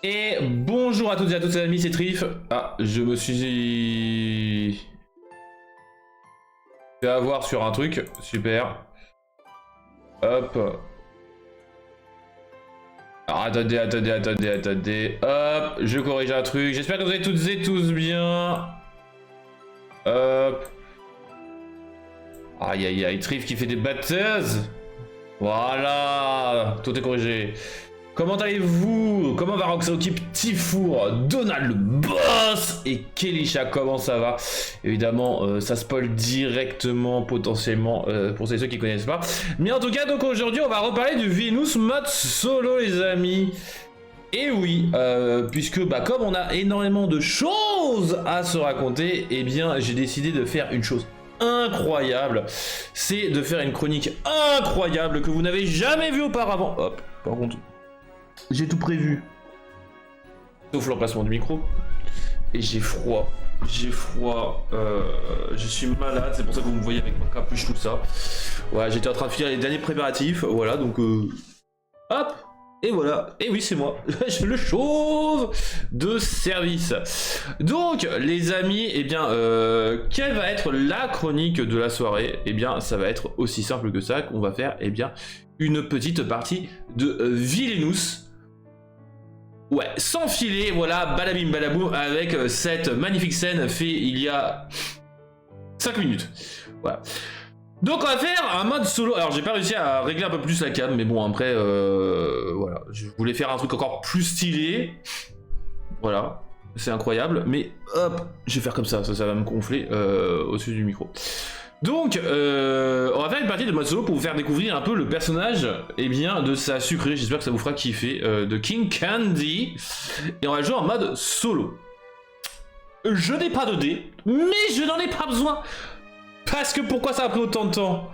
Et bonjour à toutes et à tous les amis, c'est Trif. Ah, je me suis fait avoir sur un truc, super. Hop. Alors, attendez. Hop, je corrige un truc. J'espère que vous allez toutes et tous bien. Hop. Aïe aïe aïe, Trif qui fait des batteuses. Voilà, tout est corrigé. Comment allez-vous? Comment va Roxoki Petit Four, Donald le boss et Kelisha, comment ça va? Évidemment, ça spoil directement, potentiellement, pour ceux qui connaissent pas. Mais en tout cas, donc aujourd'hui, on va reparler du Venus mode solo, les amis. Et oui, puisque comme on a énormément de choses à se raconter, eh bien, j'ai décidé de faire une chose incroyable. C'est de faire une chronique incroyable que vous n'avez jamais vue auparavant. Hop, par contre... j'ai tout prévu. Sauf l'emplacement du micro. Et j'ai froid. Je suis malade, c'est pour ça que vous me voyez avec ma capuche, tout ça. Voilà, j'étais en train de finir les derniers préparatifs. Voilà, donc... hop. Et voilà. Et oui, c'est moi. Le chauve de service. Donc, les amis, eh bien, quelle va être la chronique de la soirée? Eh bien, ça va être aussi simple que ça, qu'on va faire, eh bien, une petite partie de Villainous. Ouais, sans filet, voilà, balabim balaboum, avec cette magnifique scène faite il y a 5 minutes. Voilà. Donc on va faire un mode solo. Alors j'ai pas réussi à régler un peu plus la cam, mais bon après, voilà, je voulais faire un truc encore plus stylé. Voilà, c'est incroyable, mais hop, je vais faire comme ça va me gonfler au-dessus du micro. Donc, on va faire une partie de mode solo pour vous faire découvrir un peu le personnage, eh bien, de sa sucrerie. J'espère que ça vous fera kiffer, de King Candy. Et on va jouer en mode solo. Je n'ai pas de dés, mais je n'en ai pas besoin. Parce que pourquoi ça a pris autant de temps?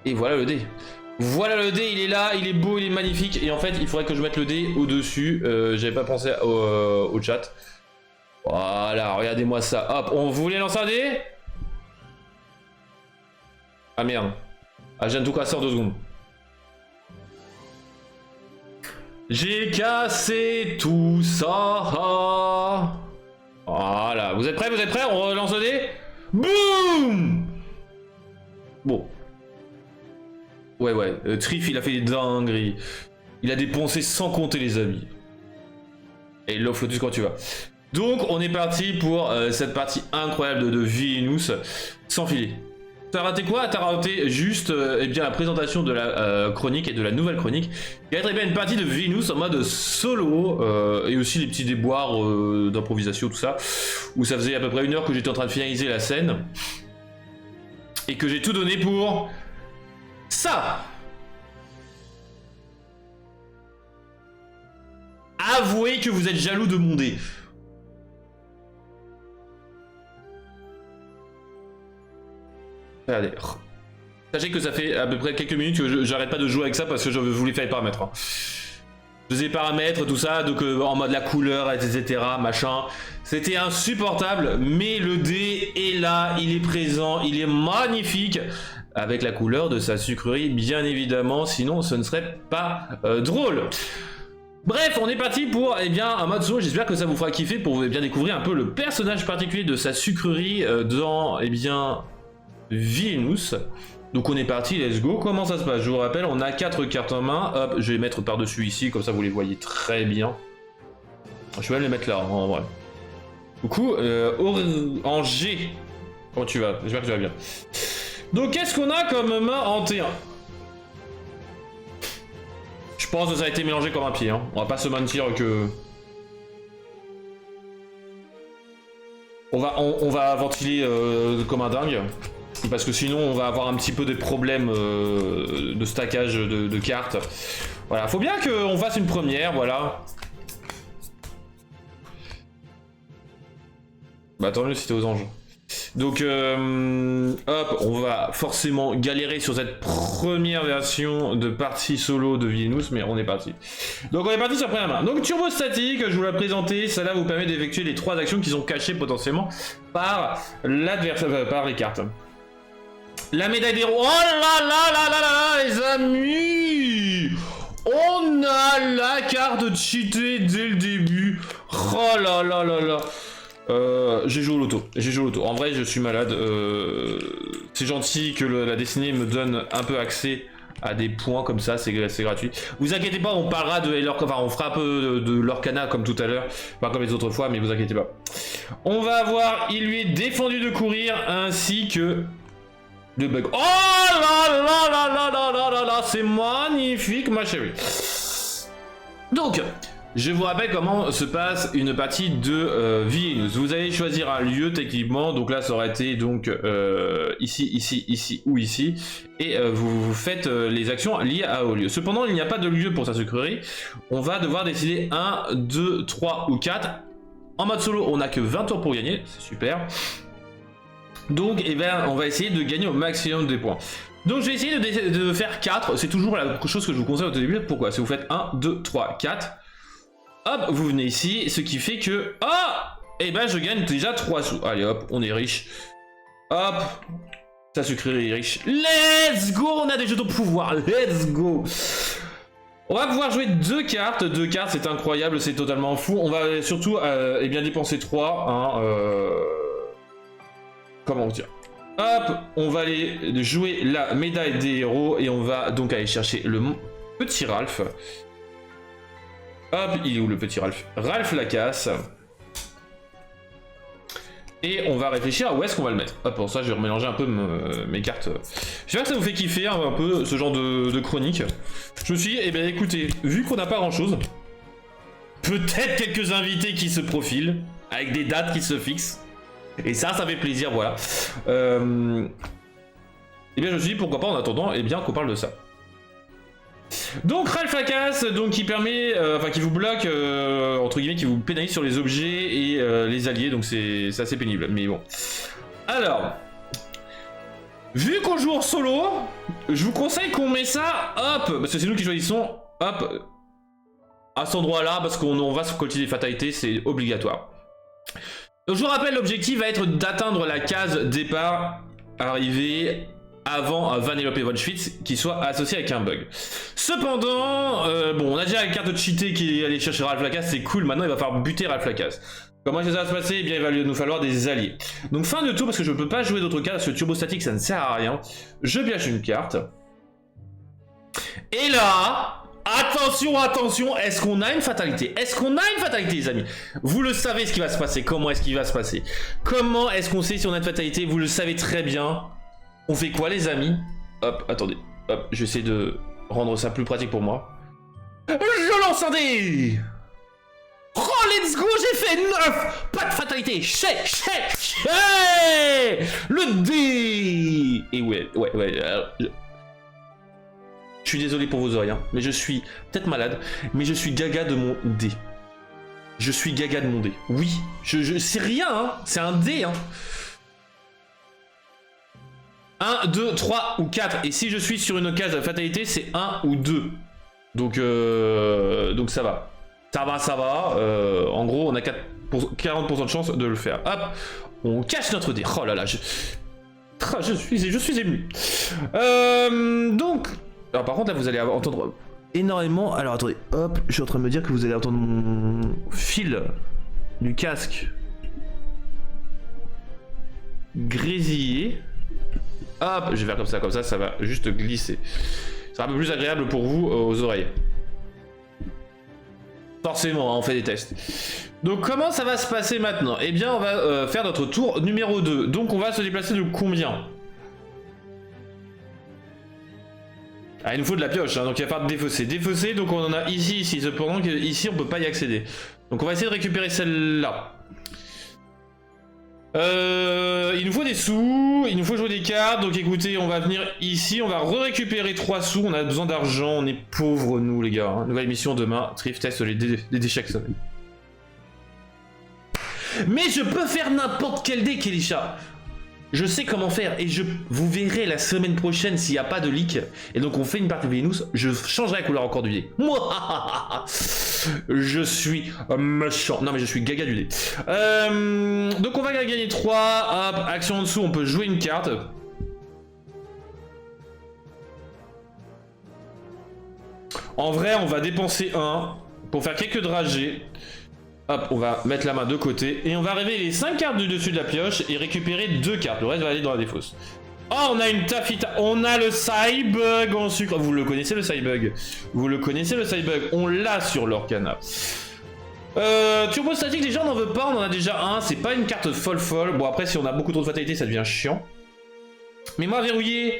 Et voilà le dé. Voilà le dé, il est là, il est beau, il est magnifique. Et en fait, il faudrait que je mette le dé au-dessus. J'avais pas pensé au chat. Voilà, regardez-moi ça. Hop, on voulait lancer un dé? Ah merde. Ah, je viens de tout casser en 2 secondes. J'ai cassé tout ça. Voilà, vous êtes prêts? On relance le dé? Boum! Bon. Ouais, Trif, il a fait des dingueries. Il a dépensé sans compter les amis. Et il l'offre tout quand tu vas. Donc on est parti pour cette partie incroyable de Venus sans filet. T'as raté quoi? T'as raté juste eh bien, la présentation de la chronique et de la nouvelle chronique. Il y a très bien une partie de Venus en mode solo et aussi les petits déboires d'improvisation, tout ça. Où ça faisait à peu près 1 heure que j'étais en train de finaliser la scène. Et que j'ai tout donné pour ça. Avouez que vous êtes jaloux de mon dé. Regardez. Sachez que ça fait à peu près quelques minutes que j'arrête pas de jouer avec ça parce que je voulais faire les paramètres. Hein. Je faisais les paramètres, tout ça, donc en mode la couleur, etc. Machin. C'était insupportable, mais le dé est là, il est présent, il est magnifique. Avec la couleur de sa sucrerie, bien évidemment, sinon ce ne serait pas drôle. Bref, on est parti pour un mode solo. J'espère que ça vous fera kiffer pour bien découvrir un peu le personnage particulier de sa sucrerie dans Venus. Donc on est parti, let's go. Comment ça se passe? Je vous rappelle, on a 4 cartes en main. Hop, je vais les mettre par-dessus ici, comme ça vous les voyez très bien. Je vais même les mettre là, en vrai. Du coup, en G. Comment tu vas? J'espère que tu vas bien. Donc qu'est-ce qu'on a comme main en T1? Je pense que ça a été mélangé comme un pied. Hein. On va pas se mentir que... On va ventiler comme un dingue. Parce que sinon on va avoir un petit peu des problèmes de stackage de cartes. Voilà, faut bien qu'on fasse une première, voilà. Bah tant mieux si t'es aux anges. Donc hop, on va forcément galérer sur cette première version de partie solo de Venus, mais on est parti. Donc on est parti sur la première main. Donc turbo statique, je vous l'ai présenté, cela vous permet d'effectuer les 3 actions qui sont cachées potentiellement par l'adversaire, par les cartes. La médaille des héros. Oh là là là là là là, les amis! oui! On a la carte cheatée dès le début. Oh là là là là. J'ai joué au loto. J'ai joué au loto. En vrai, je suis malade. C'est gentil que la destinée me donne un peu accès à des points comme ça, c'est gratuit. Vous inquiétez pas, on parlera de enfin on fera un peu de l'Orcana comme tout à l'heure, pas comme les autres fois, mais vous inquiétez pas. On va avoir, il lui est défendu de courir ainsi que de bug. Oh là là là là là là là là, c'est magnifique ma chérie. Donc, je vous rappelle comment se passe une partie de Villeneuve. Vous allez choisir un lieu techniquement, donc là ça aurait été donc ici, ici, ici ou ici, et vous faites les actions liées au lieu. Cependant, il n'y a pas de lieu pour sa sucrerie. On va devoir décider 1, 2, 3 ou 4. En mode solo, on n'a que 20 tours pour gagner, c'est super. Donc, eh ben, on va essayer de gagner au maximum des points. Donc, je vais essayer de faire 4. C'est toujours la chose que je vous conseille au début. Pourquoi? Si vous faites 1, 2, 3, 4. Hop, vous venez ici, ce qui fait que... Ah, et ben je gagne déjà 3 sous. Allez hop, on est riche. Hop, ça sucrerie est riche. Let's go, on a des jetons de pouvoir. Let's go. On va pouvoir jouer 2 cartes. 2 cartes, c'est incroyable, c'est totalement fou. On va surtout eh bien dépenser 3. Hein, comment dire? Hop, on va aller jouer la médaille des héros. Et on va donc aller chercher le petit Ralph. Hop, il est où le petit Ralph? Ralph Lacasse. Et on va réfléchir à où est-ce qu'on va le mettre. Hop, pour ça, je vais remélanger un peu mes cartes. J'espère que ça vous fait kiffer un peu ce genre de chronique. Je me suis dit, eh bien écoutez, vu qu'on n'a pas grand-chose, peut-être quelques invités qui se profilent, avec des dates qui se fixent. Et ça fait plaisir, voilà. Eh bien je me suis dit, pourquoi pas en attendant, eh bien qu'on parle de ça. Donc Ralph Lacasse, donc qui permet, enfin qui vous bloque, entre guillemets, qui vous pénalise sur les objets et les alliés, donc c'est assez pénible, mais bon. Alors, vu qu'on joue en solo, je vous conseille qu'on met ça, hop, parce que c'est nous qui choisissons, hop, à cet endroit-là, parce qu'on va se coltiner des fatalités, c'est obligatoire. Donc je vous rappelle, l'objectif va être d'atteindre la case départ, arrivée avant Vanellope von Schwytz qui soit associé avec un bug. Cependant, bon, on a déjà la carte cheatée qui est allée chercher Ralph Lacasse, c'est cool, maintenant il va falloir buter Ralph Lacasse. Comment ça va se passer? Eh bien, il va nous falloir des alliés. Donc fin de tour, parce que je ne peux pas jouer d'autres cartes, parce que turbo statique ça ne sert à rien. Je pioche une carte. Et là, attention, attention, est-ce qu'on a une fatalité? Est-ce qu'on a une fatalité, les amis? Vous le savez ce qui va se passer, comment est-ce qu'il va se passer? Comment est-ce qu'on sait si on a une fatalité? Vous le savez très bien. On fait quoi, les amis? Hop, attendez. Hop, je vais essayer de rendre ça plus pratique pour moi. Je lance un dé! Oh, let's go, j'ai fait 9! Pas de fatalité! Chais! Le dé! Et ouais. Je suis désolé pour vos oreilles, hein, mais je suis peut-être malade, mais je suis gaga de mon dé. Je suis gaga de mon dé. Oui, c'est rien, hein, c'est un dé, hein. 1, 2, 3 ou 4. Et si je suis sur une case de fatalité, c'est 1 ou 2. Donc ça va. Ça va. En gros, on a 40% de chance de le faire. Hop, on cache notre dé. Oh là là, je suis ému. Donc, alors par contre, là, vous allez entendre énormément. Alors attendez, hop, je suis en train de me dire que vous allez entendre mon fil du casque grésiller. Hop, je vais faire comme ça, ça va juste glisser. Ça sera un peu plus agréable pour vous aux oreilles. Forcément, hein, on fait des tests. Donc comment ça va se passer maintenant? Eh bien, on va faire notre tour numéro 2. Donc on va se déplacer de combien? Ah, il nous faut de la pioche, hein, donc il va falloir défausser. Défausser, donc on en a ici, cependant ici on peut pas y accéder. Donc on va essayer de récupérer celle-là. Il nous faut des sous, il nous faut jouer des cartes, donc écoutez, on va venir ici, on va récupérer 3 sous, on a besoin d'argent, on est pauvres nous les gars. Hein. Nouvelle mission demain, Thrift test les dés chaque semaine. Mais je peux faire n'importe quel dé, Kelisha. Je sais comment faire, et vous verrez la semaine prochaine s'il n'y a pas de leak, et donc on fait une partie de Vénus, je changerai la couleur encore du dé. Je suis méchant. Non mais je suis gaga du dé. Donc on va gagner 3. Hop, action en dessous, on peut jouer une carte. En vrai, on va dépenser un pour faire quelques dragées. Hop, on va mettre la main de côté et on va révéler les 5 cartes du dessus de la pioche et récupérer 2 cartes. Le reste va aller dans la défausse. Oh, on a une Tafita, on a le Psybug en sucre. Vous le connaissez le Psybug? Vous le connaissez le Psybug? On l'a sur l'Orcana. Turbo statique, déjà on n'en veut pas, on en a déjà un. C'est pas une carte folle. Bon, après, si on a beaucoup trop de fatalité, ça devient chiant. Mais moi, verrouillé,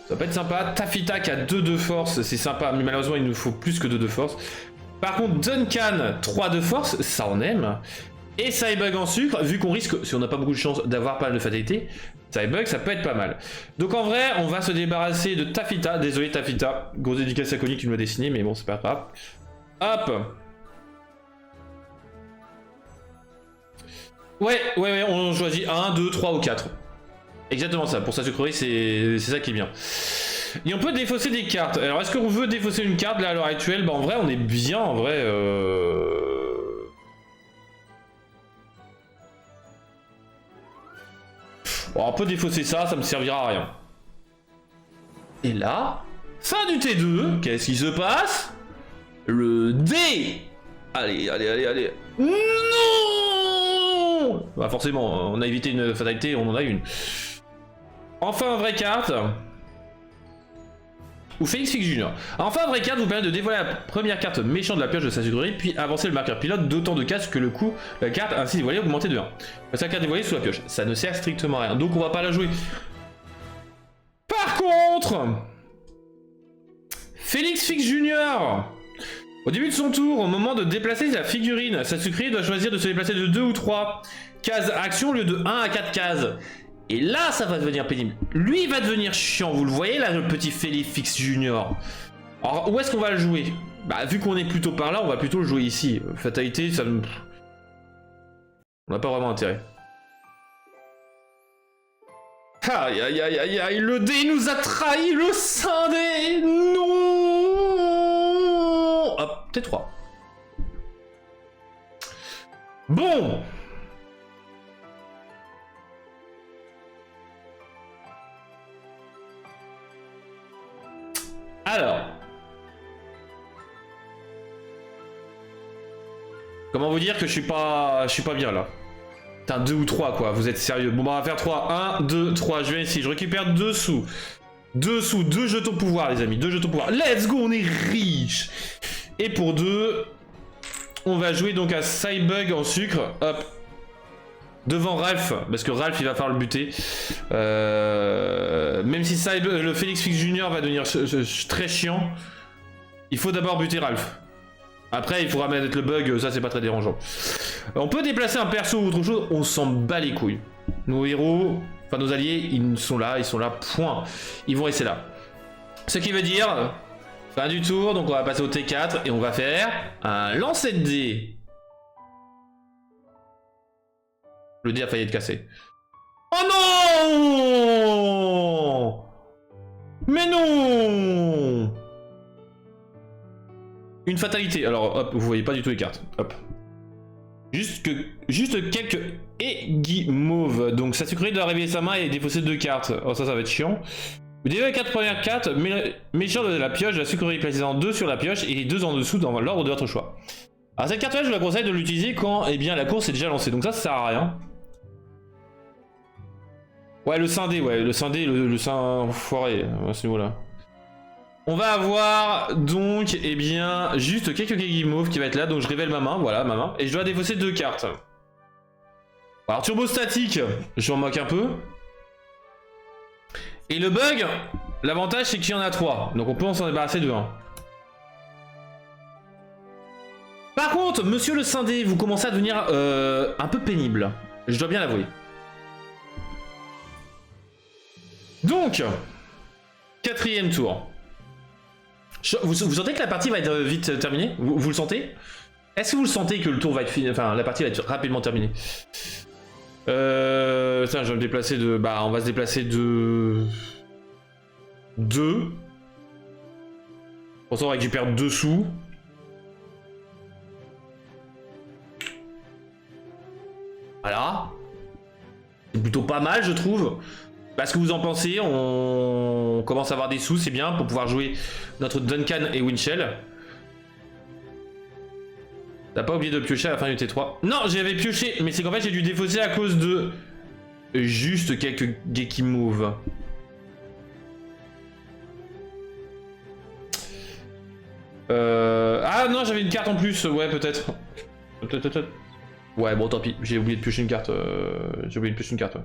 ça peut être sympa. Tafita qui a 2 de force, c'est sympa, mais malheureusement, il nous faut plus que 2 de force. Par contre, Duncan, 3 de force, ça on aime. Et Psybug en sucre, vu qu'on risque, si on n'a pas beaucoup de chance d'avoir pas mal de fatalité, Psybug ça peut être pas mal. Donc en vrai, on va se débarrasser de Tafita. Désolé Tafita, grosse dédicace à Connie qui me l'a dessiné, mais bon, c'est pas grave. Hop. Ouais, on choisit 1, 2, 3 ou 4. Exactement ça, pour sa sucrerie, c'est ça qui est bien. Et on peut défausser des cartes. Alors est-ce qu'on veut défausser une carte là à l'heure actuelle? Bah en vrai, on est bien, en vrai. Bon, on peut défausser ça, ça me servira à rien. Et là, fin du T2, qu'est-ce qui se passe? Le D. Allez. Non. Bah forcément, on a évité une fatalité, on en a une. Enfin, vraie carte. Ou Félix Fix Junior. Enfin, vraie carte vous permet de dévoiler la première carte méchante de la pioche de sa sucrerie, puis avancer le marqueur pilote d'autant de cases que le coût de la carte ainsi dévoilée augmenté de 1. Sa carte dévoilée sous la pioche. Ça ne sert strictement à rien, donc on va pas la jouer. Par contre, Félix Fix Junior. Au début de son tour, au moment de déplacer la figurine, sa sucrerie doit choisir de se déplacer de 2 ou 3 cases action au lieu de 1 à 4 cases. Et là, ça va devenir pénible. Lui, il va devenir chiant. Vous le voyez, là, le petit Félix Fix Junior. Alors, où est-ce qu'on va le jouer? Bah, vu qu'on est plutôt par là, on va plutôt le jouer ici. Fatalité, ça ne... On n'a pas vraiment intérêt. Aïe, le dé nous a trahi, le scindé. Non. Hop, T3. Bon. Alors, comment vous dire que je suis pas bien là. Putain, 2 ou 3 quoi, vous êtes sérieux. Bon bah on va faire 3, 1, 2, 3, je viens ici, je récupère 2 sous. 2 sous, 2 jetons pouvoir les amis, 2 jetons pouvoir. Let's go, on est riche. Et pour 2, on va jouer donc à Psybug en sucre, hop. Devant Ralph, parce que Ralph il va falloir le buter. Même si le Félix Fix Junior va devenir très chiant, il faut d'abord buter Ralph. Après il faudra mettre le bug, ça c'est pas très dérangeant. On peut déplacer un perso ou autre chose, on s'en bat les couilles. Nos héros, enfin nos alliés, ils sont là, point. Ils vont rester là. Ce qui veut dire, fin du tour, donc on va passer au T4 et on va faire un lancer de dés. Le dé a failli être cassé. Oh non! Mais non! Une fatalité. Alors, hop, vous voyez pas du tout les cartes. Hop. Juste quelques guimauves. Donc, sa sucrerie doit réveiller sa main et défausser 2 cartes. Oh, ça va être chiant. Vous dévoilez les 4 premières cartes, méchant de la pioche, la sucrerie placée en 2 sur la pioche et 2 en dessous dans l'ordre de votre choix. Alors, cette carte-là, je vous la conseille de l'utiliser quand la course est déjà lancée. Donc, ça sert à rien. Ouais, le scindé, le sein foiré à ce niveau-là. On va avoir donc, juste quelques guimauves qui va être là. Donc je révèle ma main, voilà ma main. Et je dois défausser 2 cartes. Alors turbo statique, je m'en moque un peu. Et le bug, l'avantage c'est qu'il y en a 3. Donc on peut s'en débarrasser de 1. Par contre, monsieur le scindé, vous commencez à devenir un peu pénible. Je dois bien l'avouer. Donc, 4e tour. Vous sentez que la partie va être vite terminée? Vous le sentez? Est-ce que vous le sentez que le tour va être fini? Enfin, la partie va être rapidement terminée. Tiens, je vais me déplacer de... Bah, on va se déplacer de... 2. Pour ça, on récupère 2 sous. Voilà. C'est plutôt pas mal, je trouve. Bah, ce que vous en pensez, on commence à avoir des sous, c'est bien pour pouvoir jouer notre Duncan et Winchell. T'as pas oublié de piocher à la fin du T3. Non, j'avais pioché, mais c'est qu'en fait j'ai dû défausser à cause de juste quelques Geki Move. Ah non, j'avais une carte en plus, ouais peut-être. Ouais bon tant pis, j'ai oublié de piocher une carte. J'ai oublié de piocher une carte, ouais.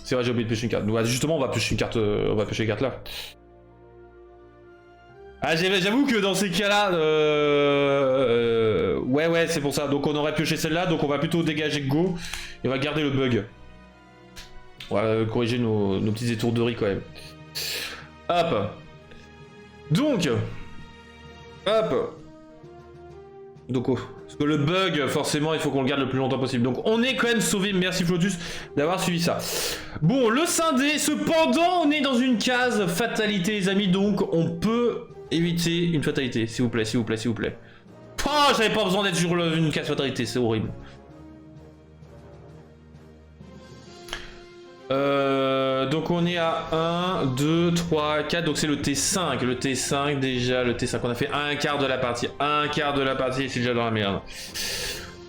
C'est vrai, j'ai oublié de piocher une carte. Ouais, justement, on va piocher une carte, on va piocher une carte là. Ah, j'avoue que dans ces cas-là, ouais, c'est pour ça. Donc on aurait pioché celle-là, donc on va plutôt dégager Go et on va garder le bug. On va corriger nos petites étourderies quand même. Hop. Donc, hop. Donc, parce que le bug, forcément, il faut qu'on le garde le plus longtemps possible. Donc, on est quand même sauvé. Merci Flotus d'avoir suivi ça. Bon, le scindé. Cependant, on est dans une case fatalité, les amis. Donc, on peut éviter une fatalité. S'il vous plaît, s'il vous plaît, s'il vous plaît. Oh, j'avais pas besoin d'être sur une case fatalité. C'est horrible. Donc on est à 1, 2, 3, 4, donc c'est le T5. Le T5 déjà, le T5, on a fait un quart de la partie. Un quart de la partie, c'est déjà dans la merde.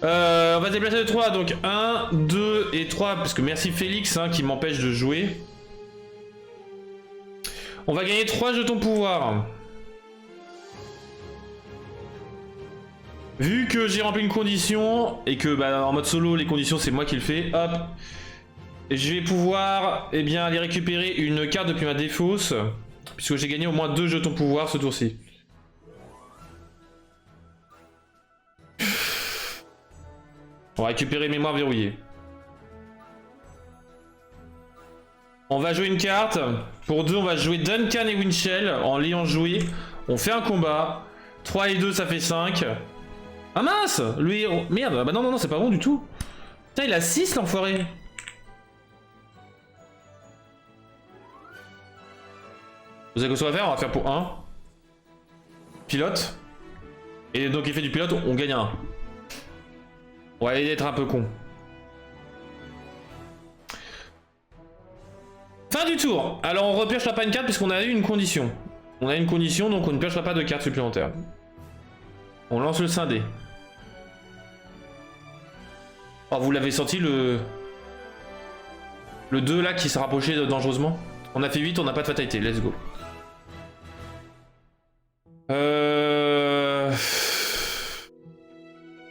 On va se déplacer de 3, donc 1, 2 et 3, parce que merci Félix hein, qui m'empêche de jouer. On va gagner 3 jetons pouvoir. Vu que j'ai rempli une condition, et que bah, en mode solo, les conditions c'est moi qui le fais, hop. Je vais pouvoir aller récupérer une carte depuis ma défausse, puisque j'ai gagné au moins 2 jetons pouvoir ce tour-ci. On va récupérer mémoire verrouillée. On va jouer une carte. Pour 2, on va jouer Duncan et Winchell. En l'ayant joué, on fait un combat. 3 et 2, ça fait 5. Ah mince, le héros. Merde, bah non, c'est pas bon du tout. Putain, il a 6 l'enfoiré. Vous savez ce qu'on va faire? On va faire pour 1. Pilote. Et donc il fait du pilote, on gagne un. On va aller être un peu con. Fin du tour. Alors on repiochera pas une carte puisqu'on a eu une condition. On a une condition donc on ne piochera pas de carte supplémentaire. On lance le scindé. Oh vous l'avez senti le 2 là qui s'est rapproché dangereusement. On a fait 8, on n'a pas de fatalité, let's go.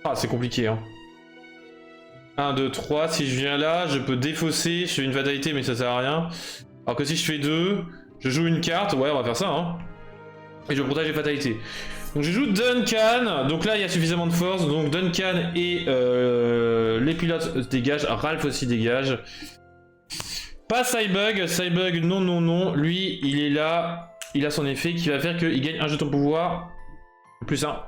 Ah, c'est compliqué, hein. 1, 2, 3. Si je viens là, je peux défausser. Je fais une fatalité, mais ça sert à rien. Alors que si je fais 2, je joue une carte. Ouais, on va faire ça, hein. Et je protège les fatalités. Donc je joue Duncan. Donc là, il y a suffisamment de force. Donc Duncan et les pilotes dégagent. Ralph aussi dégage. Pas Cybug. Cybug, non. Lui, il est là. Il a son effet qui va faire qu'il gagne un jeton pouvoir. Plus 1.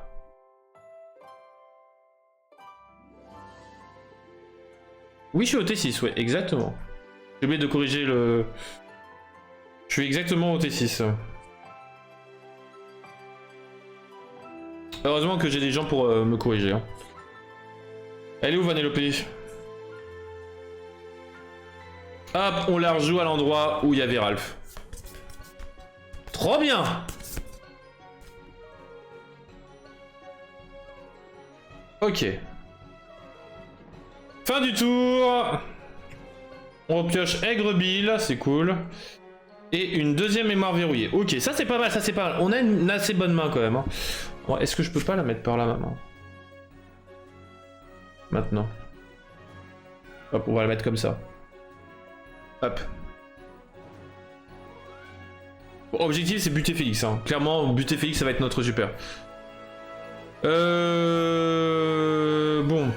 Oui, je suis au T6, ouais, exactement. J'ai oublié de corriger le... Je suis exactement au T6. Heureusement que j'ai des gens pour me corriger. Hein. Elle est où Vanellope? Hop, on la rejoue à l'endroit où il y avait Ralph. Trop bien! Ok. Fin du tour. On pioche Aigre Bill, c'est cool. Et une deuxième mémoire verrouillée. Ok, ça c'est pas mal, ça c'est pas mal. On a une assez bonne main quand même. Hein. Bon, est-ce que je peux pas la mettre par là maintenant? Maintenant. Hop, on va la mettre comme ça. Hop. Bon, objectif c'est buter Félix. Hein. Clairement, buter Félix ça va être notre super. Bon.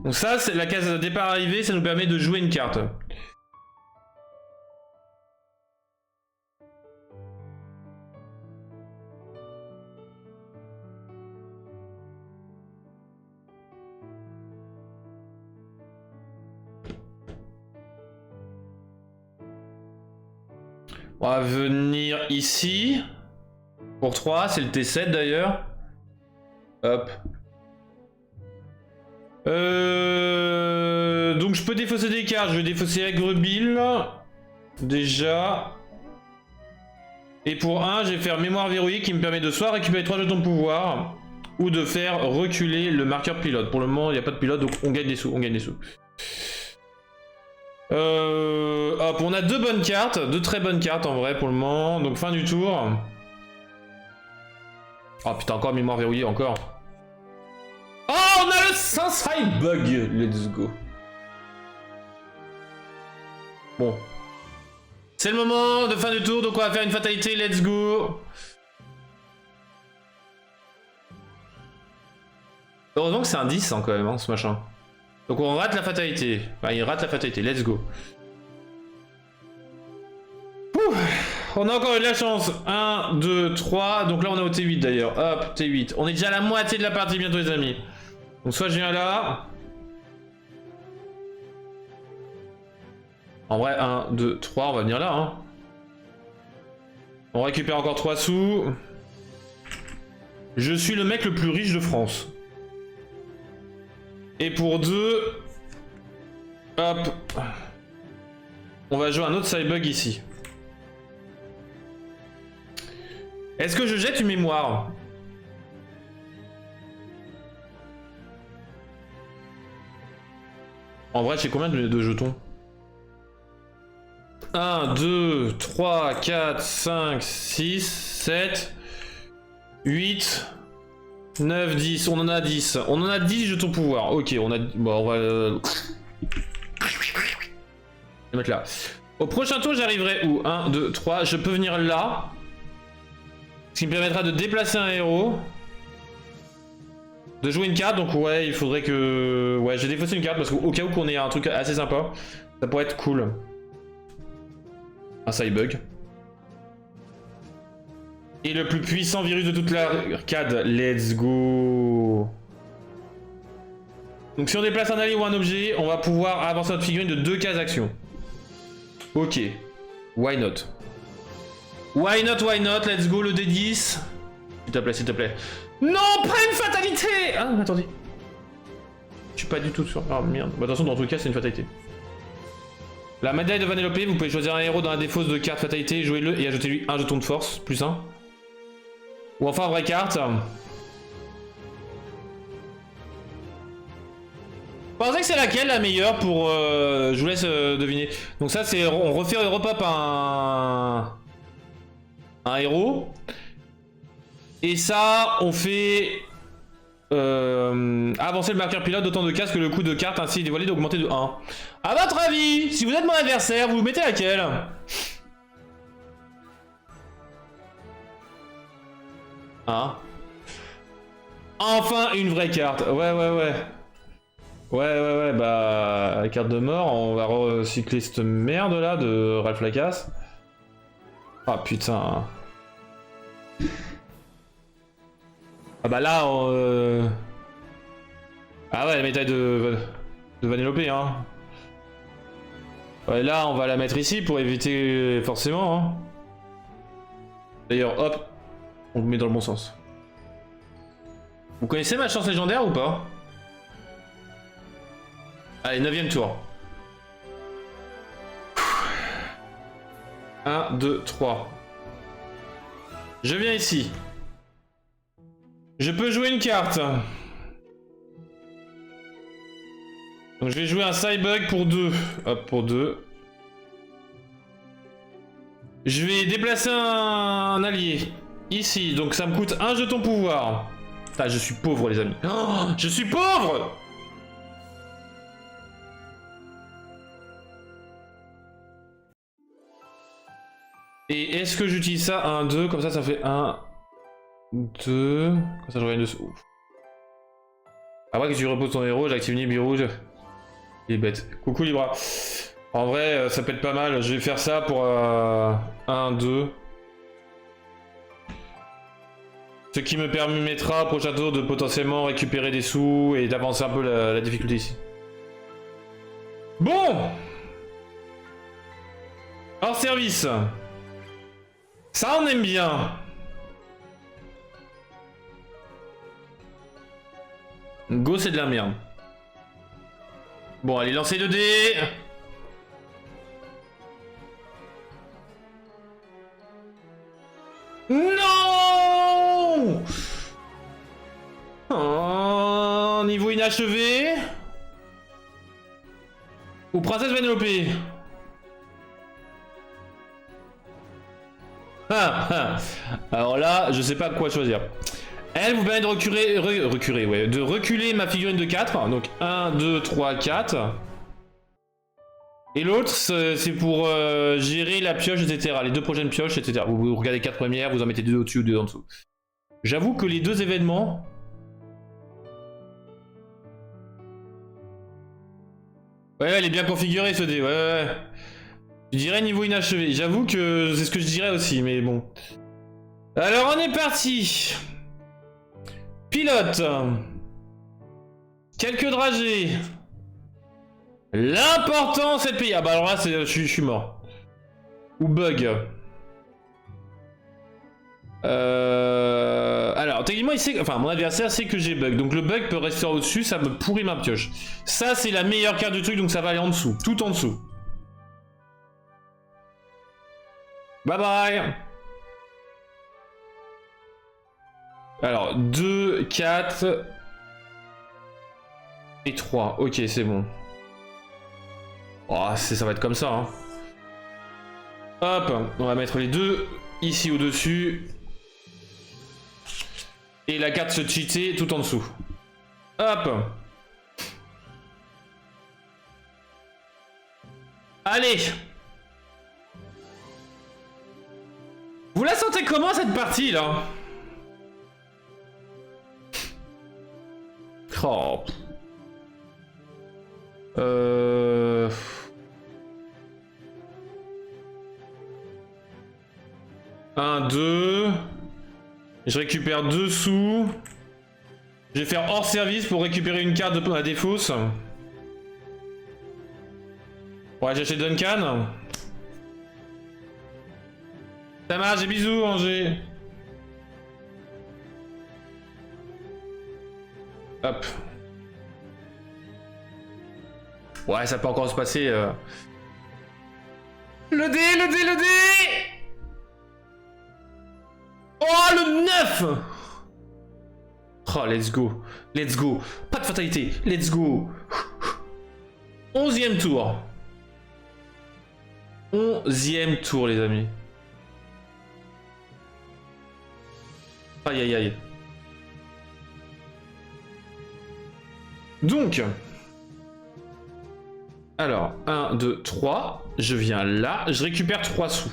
Donc ça, c'est la case départ arrivée, ça nous permet de jouer une carte. On va venir ici. Pour 3, c'est le T7 d'ailleurs. Hop. Donc je peux défausser des cartes. Je vais défausser Aigre Bill. Déjà. Et pour 1, je vais faire mémoire verrouillée qui me permet de soit récupérer 3 jetons de pouvoir, ou de faire reculer le marqueur pilote. Pour le moment, il n'y a pas de pilote, donc on gagne des sous, on gagne des sous. Hop, on a 2 bonnes cartes, 2 très bonnes cartes en vrai pour le moment. Donc fin du tour. Oh putain, encore mémoire verrouillée, encore. Oh, on a le Side Bug. Let's go. Bon. C'est le moment de fin du tour, donc on va faire une fatalité, let's go. Heureusement que c'est un 10 hein, quand même, hein, ce machin. Donc on rate la fatalité. Enfin, il rate la fatalité, let's go. Ouh, on a encore eu de la chance. 1, 2, 3. Donc là on est au T8 d'ailleurs. Hop, T8. On est déjà à la moitié de la partie bientôt les amis. Donc soit je viens là. En vrai, 1, 2, 3, on va venir là. Hein. On récupère encore 3 sous. Je suis le mec le plus riche de France. Et pour 2... Hop. On va jouer un autre Cybug ici. Est-ce que je jette une mémoire? En vrai, j'ai combien de jetons? 1, 2, 3, 4, 5, 6, 7, 8, 9, 10. On en a 10. On en a 10 jetons pouvoir. Ok, on a... Bon, on va... les mettre là. Au prochain tour, j'arriverai où? 1, 2, 3. Je peux venir là. Ce qui me permettra de déplacer un héros. De jouer une carte. Donc ouais, il faudrait que... Ouais, j'ai défaussé une carte parce qu'au cas où qu'on ait un truc assez sympa. Ça pourrait être cool. Un Cybug. Et le plus puissant virus de toute l'arcade. Let's go. Donc si on déplace un allié ou un objet, on va pouvoir avancer notre figurine de 2 cases action. Ok. Why not? Why not, why not? Let's go, le D10. S'il te plaît, s'il te plaît. Non, pas une fatalité. Ah, attendez. Je suis pas du tout sûr. Ah merde. Bah, attention, dans tout cas, c'est une fatalité. La médaille de Vanellope, vous pouvez choisir un héros dans la défausse de carte fatalité, jouez-le et ajoutez-lui un jeton de force, plus 1. Ou enfin, vraie carte. Vous pensez que c'est laquelle la meilleure pour... je vous laisse deviner. Donc ça, c'est... On refait repop un héros. Et ça, on fait... avancer le marqueur pilote d'autant de cases que le coût de carte ainsi dévoilé d'augmenter de 1. A votre avis, si vous êtes mon adversaire, vous mettez laquelle? Hein? Enfin une vraie carte. Ouais. Ouais, bah... La carte de mort, on va recycler cette merde là de Ralph Lacasse. Ah putain. Ah bah là, ah ouais, la médaille de Vanellope, hein. Ouais, là, on va la mettre ici pour éviter forcément, hein. D'ailleurs, hop, on le met dans le bon sens. Vous connaissez ma chance légendaire ou pas? Allez, 9ème tour. 1, 2, 3. Je viens ici. Je peux jouer une carte. Donc je vais jouer un Cybug pour 2. Hop, pour 2. Je vais déplacer un allié. Ici, donc ça me coûte un jeton pouvoir. Ah, je suis pauvre les amis. Oh, je suis pauvre! Et est-ce que j'utilise ça? 1, 2, comme ça fait 1, 2... Comme ça j'aurai une dessous. Après que tu reposes ton héros, j'active Nibiru. Il est bête. Coucou Libra. En vrai, ça peut être pas mal. Je vais faire ça pour 1, 2. Ce qui me permettra, prochain tour, de potentiellement récupérer des sous et d'avancer un peu la difficulté ici. Bon! Hors service. Ça, on aime bien. Go, c'est de la merde. Bon, allez, lancez 2 dés. « Non. Oh, niveau inachevé. Ou Princesse Vanellope. Alors là, je sais pas quoi choisir. Elle vous permet de reculer ma figurine de 4. Donc 1, 2, 3, 4. Et l'autre, c'est pour gérer la pioche, etc. Les deux prochaines pioches, etc. Vous regardez 4 premières, vous en mettez 2 au-dessus ou 2 en dessous. J'avoue que les deux événements... Ouais, elle est bien configurée ce dé, ouais. Je dirais niveau inachevé. J'avoue que c'est ce que je dirais aussi, mais bon. Alors on est parti. Pilote. Quelques dragées. L'important c'est de payer. Ah bah alors là je suis mort. Ou bug. Alors techniquement il sait, enfin mon adversaire sait que j'ai bug. Donc le bug peut rester au-dessus, ça me pourrit ma pioche. Ça c'est la meilleure carte du truc, donc ça va aller en dessous. Tout en dessous. Bye bye. Alors 2, 4 et 3. Ok c'est bon. Oh, ça va être comme ça. Hein. Hop, on va mettre les deux ici au-dessus. Et la carte se cheater tout en dessous. Hop. Allez. Vous la sentez comment cette partie là? Oh. 1, 2. Je récupère 2 sous. Je vais faire hors service pour récupérer une carte de la défausse. Ouais, j'achète Duncan. Ça marche, et bisous, Angers. Hop. Ouais, ça peut encore se passer. Le dé, le dé, le dé! Oh, le 9! Oh, let's go. Let's go. Pas de fatalité. Let's go. 11e tour. 11e tour, les amis. Aïe, aïe, aïe. Donc... Alors, 1, 2, 3. Je viens là. Je récupère 3 sous.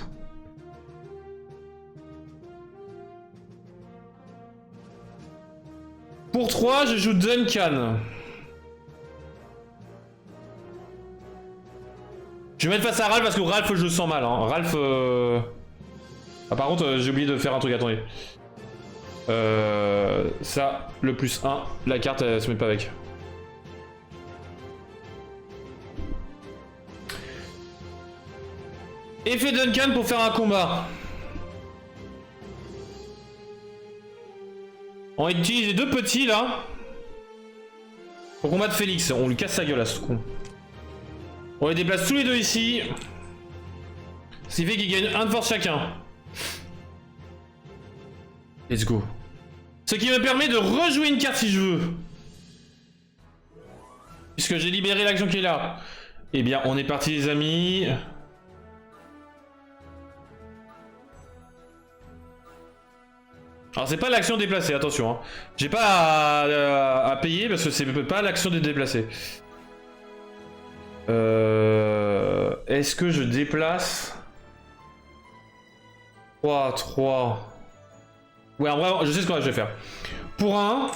Pour 3, je joue Duncan. Je vais mettre face à Ralph parce que Ralph, je le sens mal. Hein. Ralph... Ah, par contre, j'ai oublié de faire un truc. Attendez. Ça, le plus 1. La carte, elle se met pas avec. Effet Duncan pour faire un combat. On va utiliser les deux petits là. Pour combattre Félix. On lui casse sa gueule à ce con. On les déplace tous les deux ici. Ce qui fait qu'ils gagnent 1 de force chacun. Let's go. Ce qui me permet de rejouer une carte si je veux. Puisque j'ai libéré l'action qui est là. Eh bien, on est parti les amis. Alors c'est pas l'action déplacée, attention. Hein. J'ai pas à payer parce que c'est pas l'action de déplacer. Est-ce que je déplace 3, 3. Ouais, en vrai, je sais ce que je vais faire. Pour 1,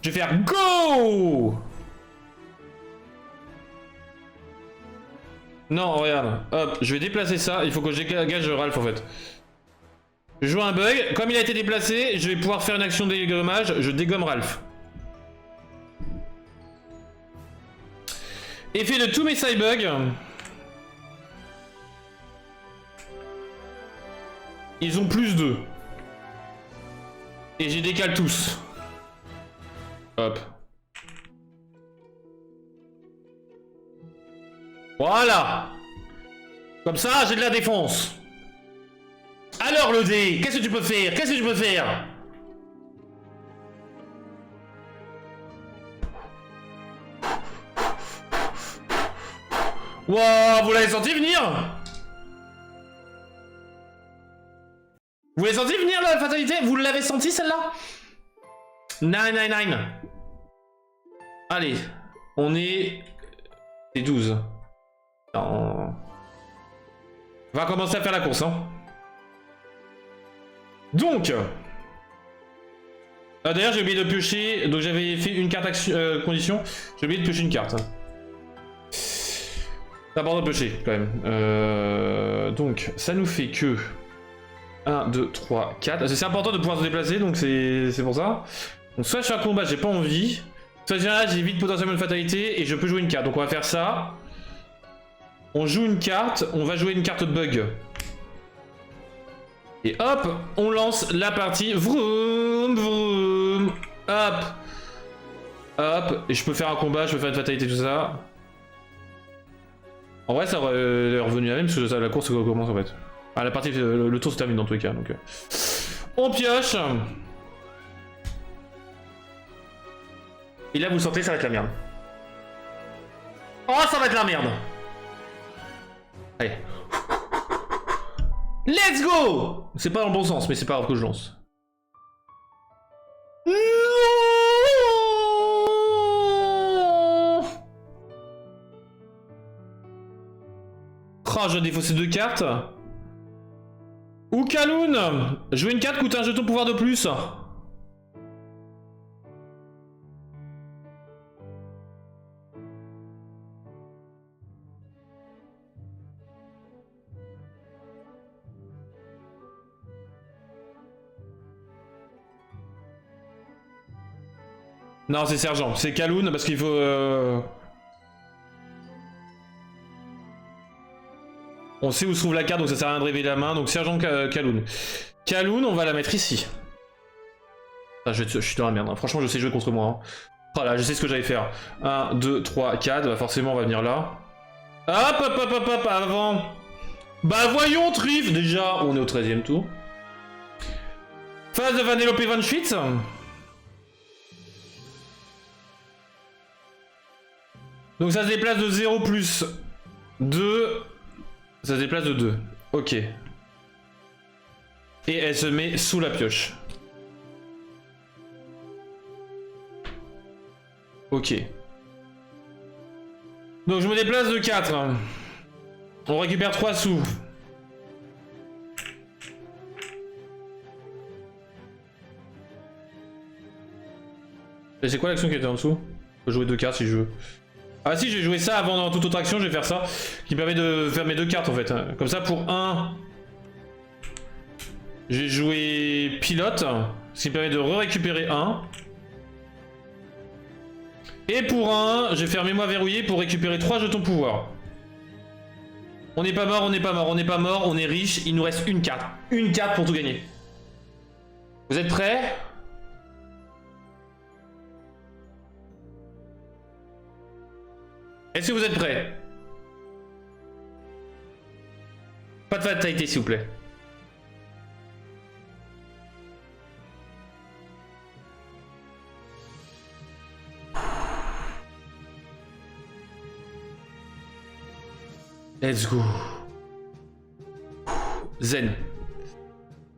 je vais faire GO. Non, regarde. Hop, je vais déplacer ça. Il faut que je dégage Ralph en fait. Je joue un bug. Comme il a été déplacé, je vais pouvoir faire une action de dégommage. Je dégomme Ralph. Effet de tous mes cybugs. Ils ont plus 2. Et j'ai décalé tous. Hop. Voilà. Comme ça, j'ai de la défense. Alors Alors le dé, qu'est-ce que tu peux faire? Qu'est-ce que tu peux faire? Wow, vous l'avez senti venir? Vous l'avez senti venir la fatalité? Vous l'avez senti celle-là? 999. Allez, on est... C'est 12. Non. On va commencer à faire la course, hein. Donc... D'ailleurs, j'ai oublié de piocher... Donc j'avais fait une carte action, condition. J'ai oublié de piocher une carte. C'est important de piocher, quand même. Donc, ça nous fait que... 1, 2, 3, 4. C'est important de pouvoir se déplacer, donc c'est pour ça. Donc soit je suis à combat, j'ai pas envie. Soit j'évite potentiellement une fatalité et je peux jouer une carte. Donc on va faire ça. On joue une carte, on va jouer une carte bug. Et hop, on lance la partie. Vroom, vroom. Hop. Hop. Et je peux faire un combat, je peux faire une fatalité, tout ça. En vrai, ça aurait revenu à la même parce que la course commence en fait. Ah, la partie, le tour se termine dans tous les cas. Donc, on pioche. Et là, vous le sentez, ça va être la merde. Oh, ça va être la merde. Allez. Let's go! C'est pas dans le bon sens, mais c'est pas grave que je lance. Non! Oh, je défausse ces deux cartes. Ou Kaloun! Jouer une carte coûte un jeton pouvoir de plus. Non, c'est Sergent. C'est Kaloun parce qu'il faut... On sait où se trouve la carte, donc ça sert à rien de révéler la main. Donc Sergent Kaloun. Kaloun, on va la mettre ici. Ah, je suis dans la merde. Hein. Franchement, je sais jouer contre moi. Hein. Voilà, je sais ce que j'allais faire. 1, 2, 3, 4. Bah, forcément, on va venir là. Hop, hop, hop, hop, hop, avant. Bah, voyons, Trif. Déjà, on est au 13e tour. Phase de Vanellope Van Schwitz. Donc ça se déplace de 0 plus 2. Ça se déplace de 2. Ok. Et elle se met sous la pioche. Ok. Donc je me déplace de 4. On récupère 3 sous. Et c'est quoi l'action qui était en dessous? Je peux jouer 2 cartes si je veux. Ah si, je vais jouer ça avant dans toute autre action, je vais faire ça. Qui permet de faire mes 2 cartes en fait. Comme ça pour 1... Je vais jouer pilote. Ce qui me permet de récupérer 1. Et pour 1, je vais faire mémoire verrouillée pour récupérer 3 jetons pouvoir. On n'est pas mort, on n'est pas mort, on n'est pas mort, on est riche. Il nous reste une carte. Une carte pour tout gagner. Vous êtes prêts ? Est-ce que vous êtes prêts? Pas de fatalité s'il vous plaît. Let's go. Zen.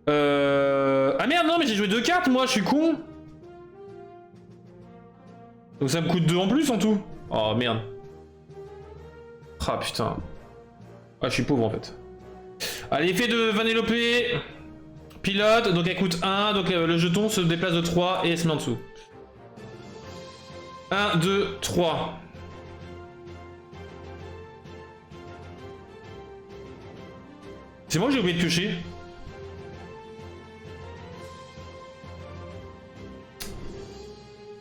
Ah merde, non mais j'ai joué 2 cartes moi, je suis con. Donc ça me coûte 2 en plus en tout. Oh merde. Ah putain. Ah je suis pauvre en fait. Allez, effet de Vanellope. Pilote, donc elle coûte 1, donc le jeton se déplace de 3 et elle se met en dessous. 1, 2, 3. C'est moi que j'ai oublié de piocher.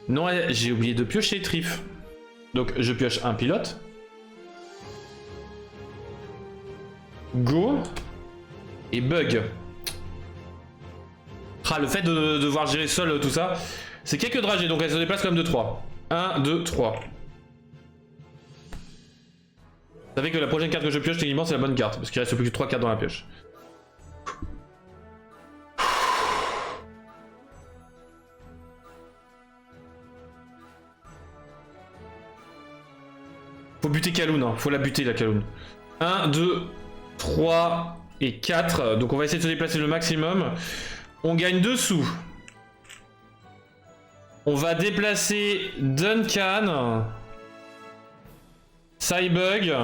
Non, j'ai oublié de piocher Trif. Donc je pioche un pilote. Go. Et bug. Ah, le fait de devoir gérer seul tout ça, c'est quelques dragées, donc elle se déplace comme de 3. 1, 2, 3. Ça fait que la prochaine carte que je pioche, techniquement, c'est la bonne carte, parce qu'il reste plus que 3 cartes dans la pioche. Faut buter Kaloun, hein. Faut la buter la Kaloun. 1, 2, 3 et 4. Donc on va essayer de se déplacer le maximum. On gagne 2 sous. On va déplacer Duncan. Cybug.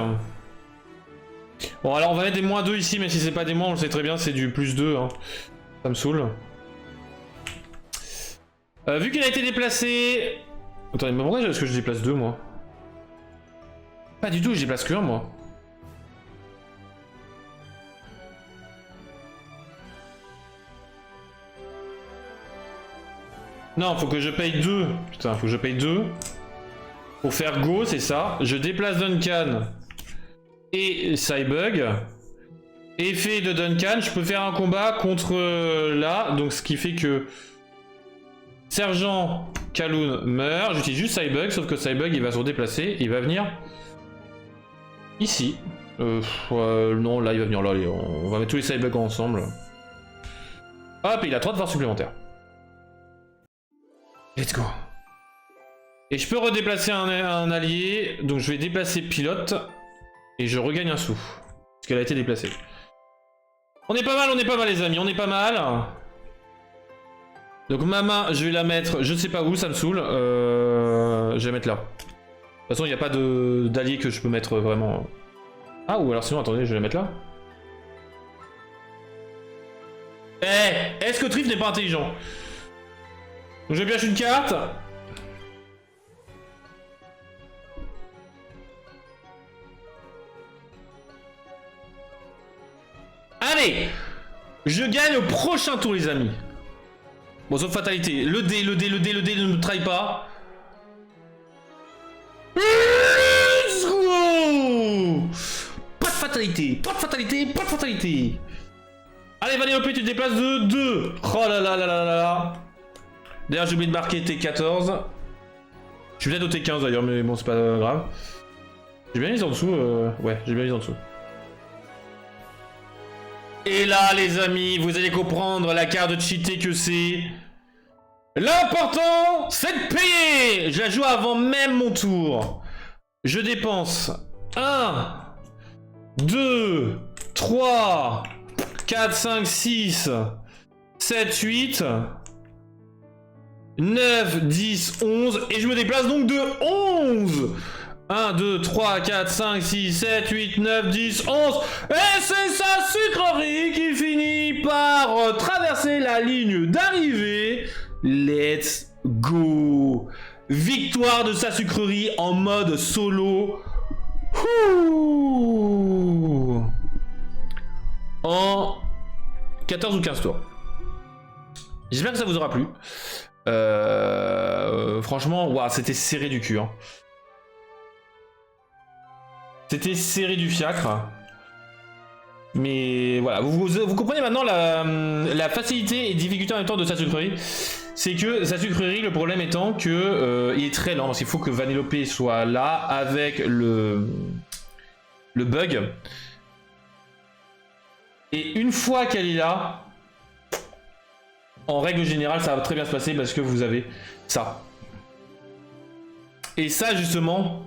Bon alors on va mettre des moins 2 ici, mais si c'est pas des moins, on le sait très bien, c'est du plus 2. Hein. Ça me saoule. Vu qu'il a été déplacé... Attendez, mais pourquoi est-ce que je déplace 2 moi? Pas du tout, je déplace que 1 moi. Non, faut que je paye 2. Putain, faut que je paye 2. Pour faire go, c'est ça. Je déplace Duncan et Cybug. Effet de Duncan, je peux faire un combat contre là. Donc ce qui fait que Sergent Kaloun meurt. J'utilise juste Cybug, sauf que Cybug il va se redéplacer. Il va venir ici. Non, là il va venir là. On va mettre tous les Cybugs ensemble. Hop, il a 3 de force supplémentaires. Let's go. Et je peux redéplacer un allié. Donc je vais déplacer Pilote. Et je regagne un sou. Parce qu'elle a été déplacée. On est pas mal les amis. On est pas mal. Donc ma main, je vais la mettre, je sais pas où, ça me saoule. Je vais la mettre là. De toute façon, il n'y a pas d'allié que je peux mettre vraiment. Ah, ou alors sinon, attendez, je vais la mettre là. Eh, est-ce que Trif n'est pas intelligent? Donc je pioche une carte. Allez, je gagne au prochain tour les amis. Bon, sauf fatalité. Le dé ne me trahit pas. Let's go. Pas de fatalité, pas de fatalité, pas de fatalité. Allez, Vanellope, tu te déplaces de 2. Oh là là là là là là. D'ailleurs, j'ai oublié de marquer T14. Je suis peut-être au T15 d'ailleurs, mais bon, c'est pas grave. J'ai bien mis en dessous. Ouais, j'ai bien mis en dessous. Et là, les amis, vous allez comprendre la carte de cheaté que c'est. L'important, c'est de payer. Je la joue avant même mon tour. Je dépense 1, 2, 3, 4, 5, 6, 7, 8, 9, 10, 11. Et je me déplace donc de 11. 1, 2, 3, 4, 5, 6, 7, 8, 9, 10, 11. Et c'est sa sucrerie qui finit par traverser la ligne d'arrivée. Let's go. Victoire de sa sucrerie en mode solo. Ouh. En 14 ou 15 tours. J'espère que ça vous aura plu. Franchement, wow, c'était serré du cul. Hein. C'était serré du fiacre. Mais voilà, vous comprenez maintenant la facilité et difficulté en même temps de sa sucrerie. C'est que sa sucrerie, le problème étant que il est très lent, parce qu'il faut que Vanellope soit là avec le bug. Et une fois qu'elle est là, en règle générale, ça va très bien se passer parce que vous avez ça. Et ça, justement,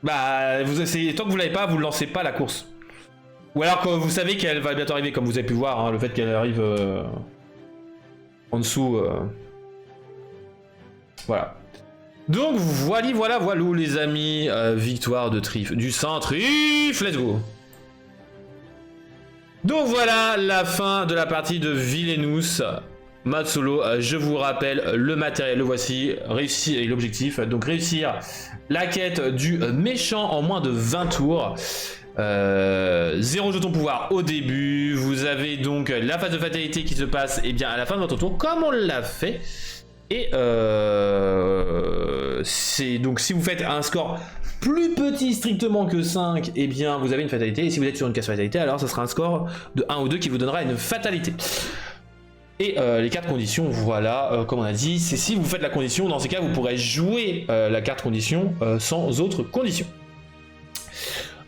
bah, tant que vous l'avez pas, vous ne lancez pas la course. Ou alors quand vous savez qu'elle va bientôt arriver, comme vous avez pu voir, hein, le fait qu'elle arrive en dessous. Voilà. Donc voilà les amis, victoire de Trif, du Saint-Trif, let's go. Donc voilà la fin de la partie de Villainous. Mode solo, je vous rappelle le matériel, le voici, réussir et l'objectif, donc réussir la quête du méchant en moins de 20 tours. 0 jeton pouvoir au début, vous avez donc la phase de fatalité qui se passe bien à la fin de votre tour, comme on l'a fait. Et c'est donc si vous faites un score plus petit strictement que 5, et bien vous avez une fatalité, et si vous êtes sur une case fatalité, alors ça sera un score de 1 ou 2 qui vous donnera une fatalité. Et les 4 conditions, voilà, comme on a dit, c'est si vous faites la condition, dans ces cas vous pourrez jouer la carte condition sans autre condition.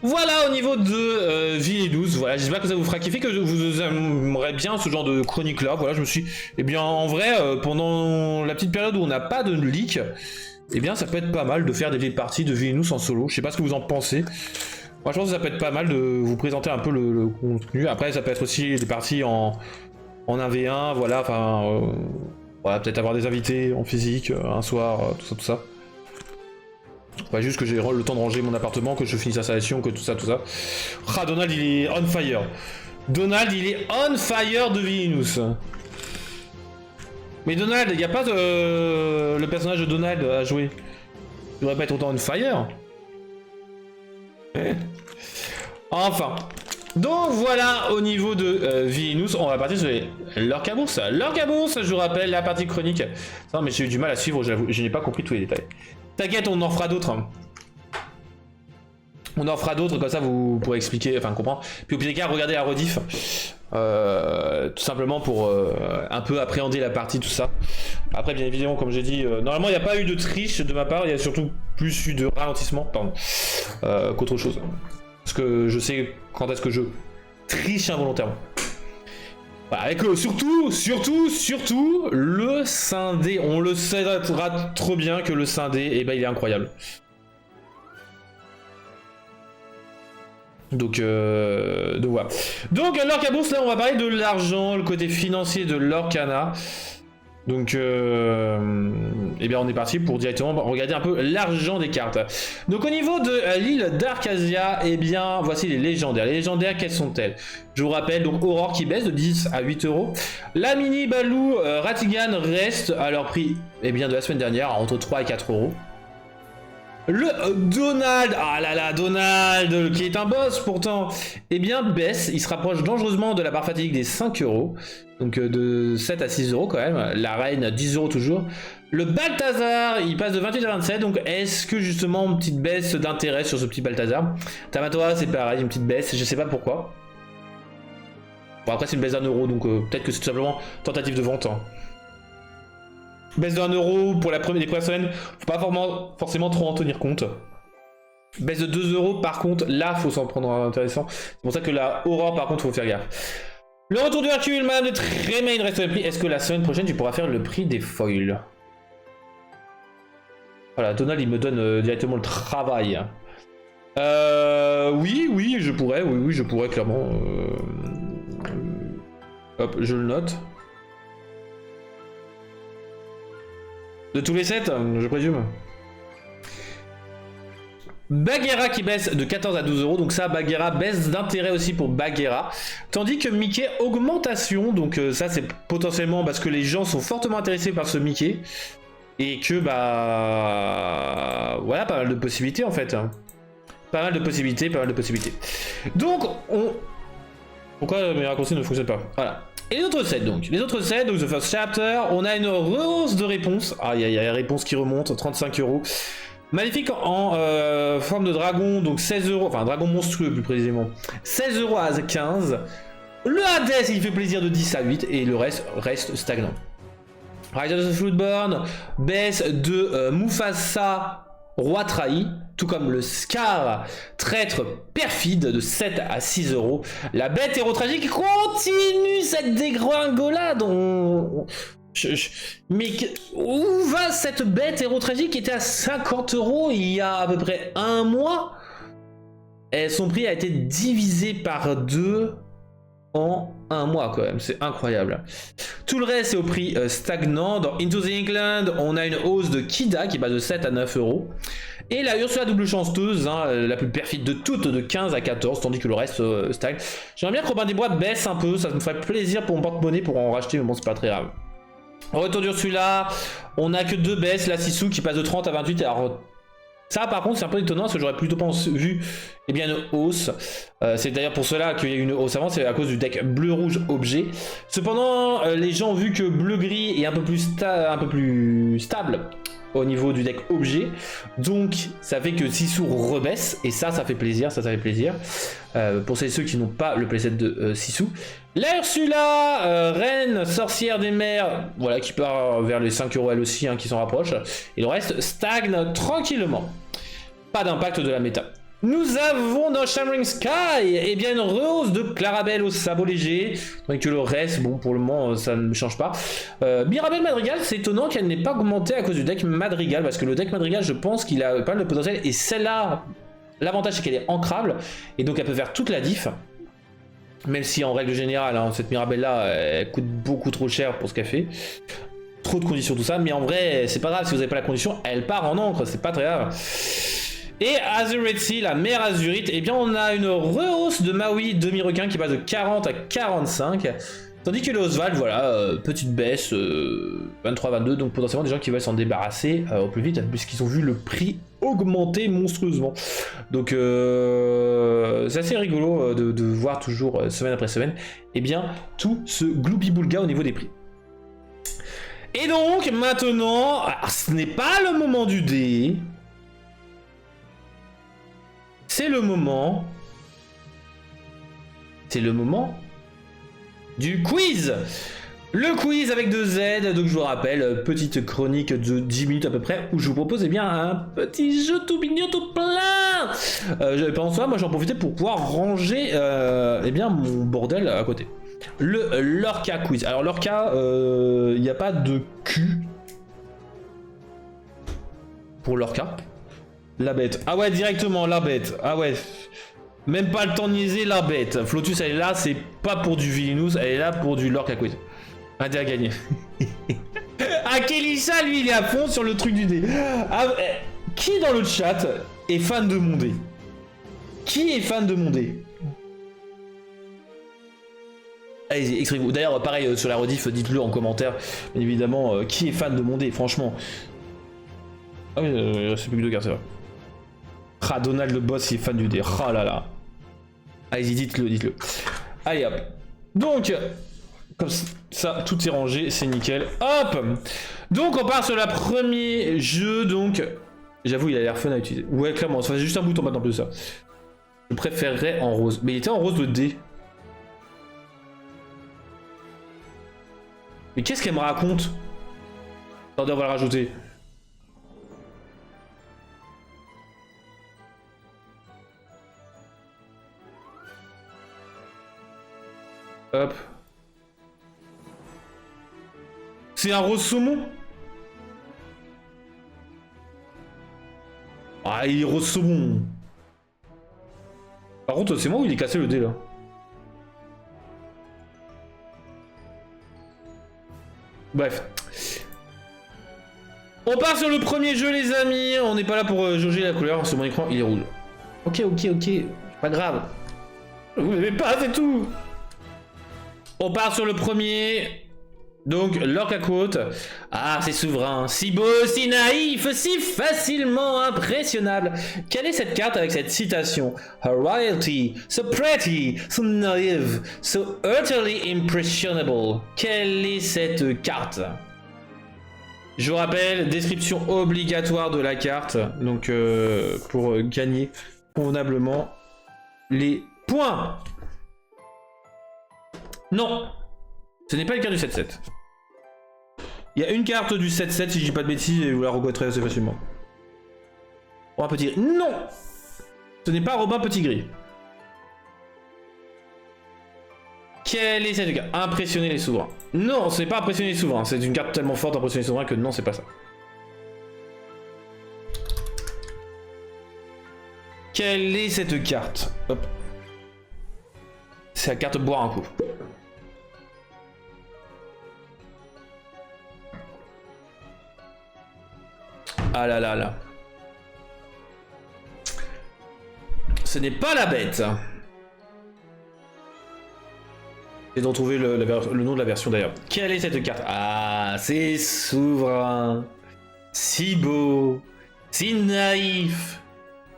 Voilà au niveau de Villainous, voilà, j'espère que ça vous fera kiffer, que vous aimerez bien ce genre de chronique là. Voilà, je me suis, eh bien en vrai, pendant la petite période où on n'a pas de leak, eh bien ça peut être pas mal de faire des parties de Villainous en solo. Je sais pas ce que vous en pensez. Moi je pense que ça peut être pas mal de vous présenter un peu le contenu. Après ça peut être aussi des parties en 1v1, voilà, enfin... voilà, peut-être avoir des invités en physique, un soir, tout ça. Pas juste que j'ai le temps de ranger mon appartement, que je finisse la installation, que tout ça. Ah, Donald il est on fire. Donald il est on fire de Villainous. Mais Donald, il n'y a pas de... le personnage de Donald à jouer. Il devrait pas être autant on fire. Enfin. Donc voilà au niveau de Villainous, on va partir sur l'Orca Bourse. L'Orca Bourse, je vous rappelle, la partie chronique. Non mais j'ai eu du mal à suivre, j'avoue, je n'ai pas compris tous les détails. T'inquiète, on en fera d'autres. On en fera d'autres, comme ça vous pourrez expliquer, enfin comprendre. Puis au pire des cas, regardez la rediff. Tout simplement pour un peu appréhender la partie, tout ça. Après, bien évidemment, comme j'ai dit, normalement il n'y a pas eu de triche de ma part, il y a surtout plus eu de ralentissement, pardon, qu'autre chose. Parce que je sais quand est-ce que je triche involontairement. Voilà, avec surtout le scindé. On le saura trop bien que le scindé, et ben il est incroyable. Donc voilà. Donc l'Orca Bourse, là on va parler de l'argent, le côté financier de l'Orcana. Donc eh bien on est parti pour directement regarder un peu l'argent des cartes. Donc au niveau de l'île d'Arcasia, eh bien voici les légendaires. Les légendaires, quelles sont-elles? Je vous rappelle, donc Aurore qui baisse de 10 à 8 euros. La mini Balou Ratigan reste à leur prix eh bien, de la semaine dernière, entre 3 et 4 euros. Le Donald, ah là là, Donald, qui est un boss pourtant, eh bien baisse, il se rapproche dangereusement de la barre fatidique des 5 euros, donc de 7 à 6 euros quand même, la reine 10 euros toujours. Le Balthazar, il passe de 28 à 27, donc est-ce que justement une petite baisse d'intérêt sur ce petit Balthazar? Tamatoa c'est pareil, une petite baisse, je sais pas pourquoi. Bon après c'est une baisse d'1 euro, donc peut-être que c'est tout simplement tentative de vente. Hein. Baisse de 1 euro pour les premières semaines, faut pas forcément trop en tenir compte. Baisse de 2 euros par contre, là faut s'en prendre intéressant. C'est pour ça que la Aurore par contre faut faire gaffe. Le retour de Hercule, madame de Trémain reste le prix. Est-ce que la semaine prochaine tu pourras faire le prix des foils? Voilà, Donald il me donne directement le travail. Oui, je pourrais, oui, je pourrais clairement. Hop, je le note. De tous les 7, je présume. Bagheera qui baisse de 14 à 12 euros, donc ça, Bagheera baisse d'intérêt aussi pour Bagheera. Tandis que Mickey, augmentation, donc ça c'est potentiellement parce que les gens sont fortement intéressés par ce Mickey. Et que, bah... voilà, pas mal de possibilités en fait. Pas mal de possibilités. Donc, pourquoi mes raccourcis ne fonctionnent pas? Voilà. Et les autres sets donc, The First Chapter, on a une rehausse de réponse. Ah, il y a la réponse qui remonte, 35 euros. Maléfique en forme de dragon, donc 16 euros, enfin dragon monstrueux plus précisément, 16 euros à 15. Le Hades, il fait plaisir de 10 à 8 et le reste reste stagnant. Rider of the Floodborn baisse de Mufasa, roi trahi, tout comme le Scar, traître perfide de 7 à 6 euros. La bête héros-tragique continue cette dégringolade. Mais où va cette bête héros-tragique qui était à 50 euros il y a à peu près un mois? Et son prix a été divisé par 2 en un mois quand même, c'est incroyable. Tout le reste est au prix stagnant. Dans Into the Inkland, on a une hausse de Kida qui passe de 7 à 9 euros. Et la Ursula double chanteuse, hein, la plus perfide de toutes, de 15 à 14, tandis que le reste stagne. J'aimerais bien que Robin des Bois baisse un peu, ça me ferait plaisir pour mon porte-monnaie pour en racheter, mais bon, c'est pas très grave. Retour d'Ursula, on a que 2 baisses, la Sisu qui passe de 30 à 28. Alors, ça par contre c'est un peu étonnant parce que j'aurais plutôt vu une hausse. C'est d'ailleurs pour cela qu'il y a eu une hausse avant, c'est à cause du deck bleu-rouge objet. Cependant les gens ont vu que bleu-gris est un peu plus stable au niveau du deck objet, donc ça fait que Sisu rebaisse et ça fait plaisir, pour ceux qui n'ont pas le playset de Sisu. La Ursula, reine sorcière des mers, voilà, qui part vers les 5 euros elle aussi, hein, qui s'en rapproche, et le reste stagne tranquillement. Pas d'impact de la méta. Nous avons dans Shimmering Sky, eh bien, une rehausse de Clarabelle au sabot léger, tandis que le reste, bon, pour le moment, ça ne change pas. Mirabelle Madrigal, c'est étonnant qu'elle n'ait pas augmenté à cause du deck Madrigal, parce que le deck Madrigal, je pense qu'il a pas mal de potentiel, et celle-là, l'avantage c'est qu'elle est ancrable, et donc elle peut faire toute la diff. Même si en règle générale, hein, cette Mirabelle-là, elle coûte beaucoup trop cher pour ce qu'elle fait. Trop de conditions, tout ça, mais en vrai, c'est pas grave, si vous n'avez pas la condition, elle part en encre, c'est pas très grave. Et Azuretsi, la mère azurite, eh bien on a une rehausse de Maui demi-requin qui passe de 40 à 45. Tandis que le Oswald, voilà, petite baisse, 23-22, donc potentiellement des gens qui veulent s'en débarrasser au plus vite, puisqu'ils ont vu le prix augmenter monstrueusement. Donc c'est assez rigolo de voir toujours, semaine après semaine, eh bien tout ce gloubi-boulga au niveau des prix. Et donc maintenant, alors, ce n'est pas le moment du dé. C'est le moment du quiz. Le quiz avec 2 Z, donc je vous rappelle, petite chronique de 10 minutes à peu près, où je vous propose eh bien un petit jeu tout mignon, tout plein. Pendant ça, moi j'en profitais pour pouvoir ranger eh bien mon bordel à côté. Le Lorca quiz. Alors Lorca, il n'y a pas de Q pour Lorca. La bête. Ah ouais, directement, la bête. Ah ouais. Même pas le temps de niaiser, la bête. Flotus, elle est là, c'est pas pour du Vilinous, elle est là pour du Lorca quiz. Intérêt à gagner. Ah, Kelissa, lui, il est à fond sur le truc du dé. Ah, qui dans le chat est fan de mon dé? Qui est fan de mon dé? Allez-y, exprimez-vous. D'ailleurs, pareil, sur la rediff, dites-le en commentaire. Bien évidemment, qui est fan de mon dé, franchement. Ah oui, il reste plus que 2 cartes, c'est vrai. Ah, Donald le boss, il est fan du dé. Ah là là. Allez-y, dites-le, dites-le. Allez hop. Donc, comme ça, tout est rangé, c'est nickel. Hop. Donc, on part sur le premier jeu. Donc, j'avoue, il a l'air fun à utiliser. Ouais, clairement, ça fait juste un bouton maintenant plus ça. Je préférerais en rose. Mais il était en rose le dé. Mais qu'est-ce qu'elle me raconte? Attendez, on va le rajouter. Hop. C'est un rose saumon? Ah, il est rose saumon. Par contre, c'est moi où il est cassé le dé là? Bref. On part sur le premier jeu, les amis. On n'est pas là pour jauger la couleur. Sur mon écran, il est rouge. Ok, ok, ok. Pas grave. Vous n'aimez pas, c'est tout. On part sur le premier. Donc, Lorca Côte. Ah, c'est souverain. Si beau, si naïf, si facilement impressionnable. Quelle est cette carte avec cette citation? Her royalty, so pretty, so naive, so utterly impressionable. Quelle est cette carte? Je vous rappelle, description obligatoire de la carte. Donc, pour gagner convenablement les points. Non, ce n'est pas une carte du 7-7. Il y a une carte du 7-7 si je dis pas de bêtises et vous la reconnaîtrez assez facilement. Robin Petit Gris. Non, ce n'est pas Robin Petit Gris. Quelle est cette carte? Impressionner les souverains. Non, ce n'est pas impressionner les souverains. C'est une carte tellement forte impressionner les souverains que non, c'est pas ça. Quelle est cette carte? Hop. C'est la carte boire un coup. Ah là là là. Ce n'est pas la bête. J'ai de retrouver le nom de la version d'ailleurs. Quelle est cette carte? Ah, c'est souverain. Si beau. Si naïf.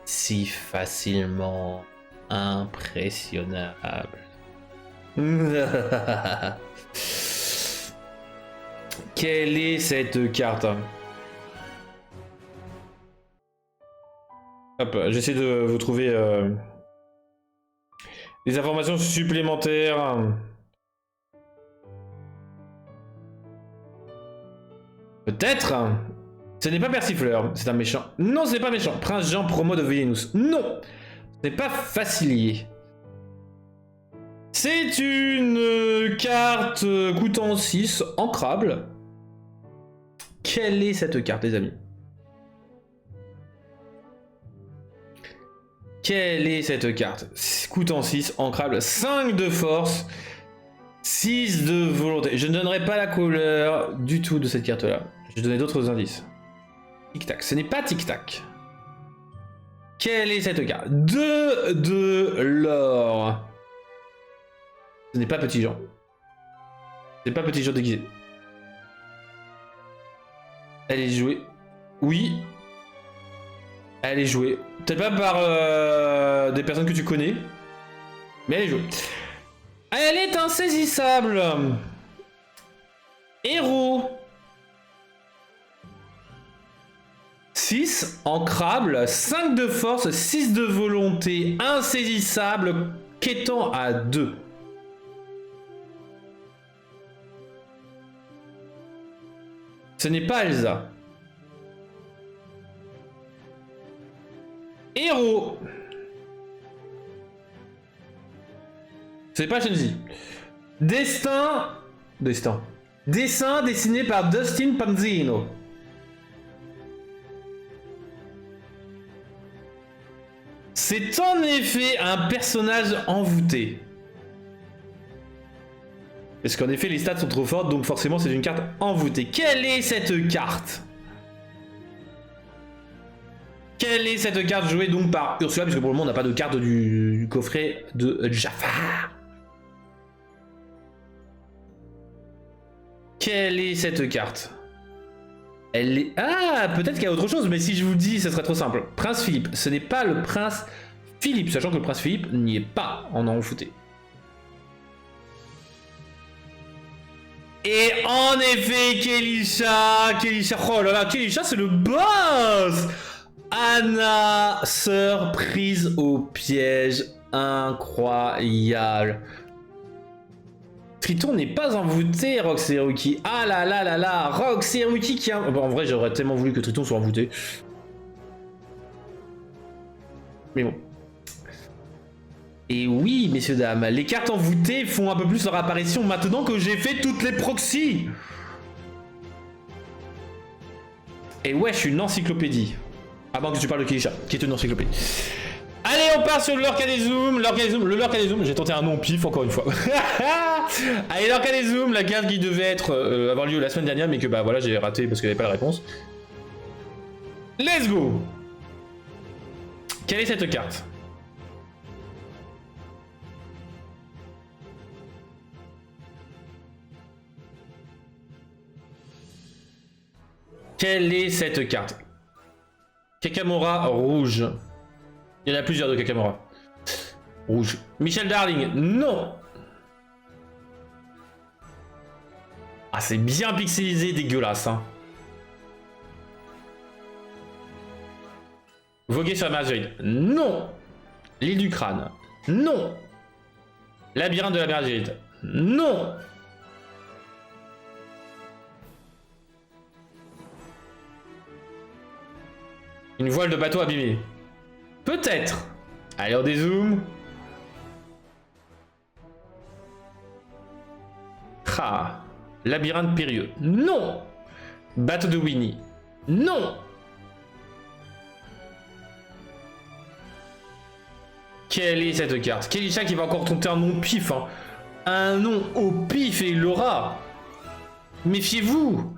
Si facilement impressionnable. Quelle est cette carte? Hop, j'essaie de vous trouver des informations supplémentaires. Peut-être. Ce n'est pas Persifleur, c'est un méchant. Non, c'est pas méchant. Prince Jean promo de Vilinous. Non. C'est pas facilier. C'est une carte coûtant 6, ancrable. Quelle est cette carte, les amis? Quelle est cette carte? Coûtant 6, ancrable, 5 de force, 6 de volonté. Je ne donnerai pas la couleur du tout de cette carte-là. Je vais donner d'autres indices. Tic-tac, ce n'est pas tic-tac. Quelle est cette carte? 2 de l'or. Ce n'est pas Petit Jean. Ce n'est pas Petit Jean déguisé. Elle est jouée. Oui. Elle est jouée. Peut-être pas par des personnes que tu connais. Mais elle est jouée. Elle est insaisissable. Héros. 6, ancrable, 5 de force, 6 de volonté, insaisissable, quêtant à 2. Ce n'est pas Elsa. Héros. C'est pas Shenzi. Destin. Destin. Dessin dessiné par Dustin Panzino. C'est en effet un personnage envoûté. Parce qu'en effet les stats sont trop fortes, donc forcément c'est une carte envoûtée. Quelle est cette carte? Quelle est cette carte jouée donc par Ursula, puisque pour le moment on n'a pas de carte du coffret de Jafar. Quelle est cette carte? Elle est... Ah, peut-être qu'il y a autre chose, mais si je vous dis, ce serait trop simple. Prince Philippe, ce n'est pas le prince Philippe, sachant que le prince Philippe n'y est pas en envoûté. Et en effet, Kelisha, oh là là, Kelisha c'est le boss. Anna, sœur prise au piège, incroyable. Triton n'est pas envoûté, Roxy Ruki. Ah là là là là, Roxy Ruki qui a... Bon, en vrai, j'aurais tellement voulu que Triton soit envoûté. Mais bon. Et oui, messieurs, dames, les cartes envoûtées font un peu plus leur apparition maintenant que j'ai fait toutes les proxys. Et ouais, je suis une encyclopédie. À moins que tu parles de Kelisha, qui est une encyclopédie. Allez, on part sur l'Orcanezoom. Le l'Orcanezoom, j'ai tenté un nom pif encore une fois. Allez, l'Orcanezoom, la carte qui devait avoir lieu la semaine dernière, mais que bah voilà, j'ai raté parce qu'il n'y avait pas la réponse. Let's go. Quelle est cette carte? Quelle est cette carte? Kakamora rouge. Il y en a plusieurs de Kakamora. Rouge. Michel Darling, non. Ah, c'est bien pixelisé, dégueulasse. Hein. Voguer sur la Marguerite, non. L'île du crâne, non. Labyrinthe de la Marguerite, non. Une voile de bateau abîmée. Peut-être. Allez, on dézoome. Ah. Labyrinthe périlleux. Non. Bateau de Winnie. Non. Quelle est cette carte? Kelisha qui va encore tenter un nom pif. Hein. Un nom au pif et il l'aura. Méfiez-vous.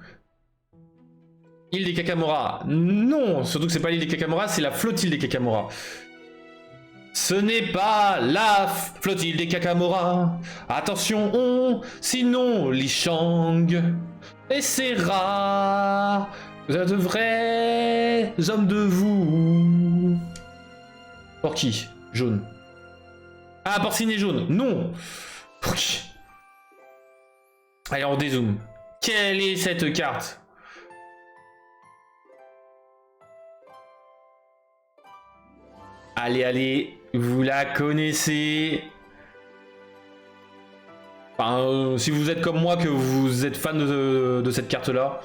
Île des Kakamora. Non, surtout que c'est pas l'île des Kakamora, c'est la flottille des Kakamora. Ce n'est pas la flottille des Kakamora. Attention, sinon Li Shang essaiera. Vous êtes de vrais hommes de vous. Pour qui? Jaune. Ah, porciné jaune. Non. Pour qui? Allez, on dézoome. Quelle est cette carte? Allez, allez, vous la connaissez. Enfin, si vous êtes comme moi, que vous êtes fan de cette carte-là.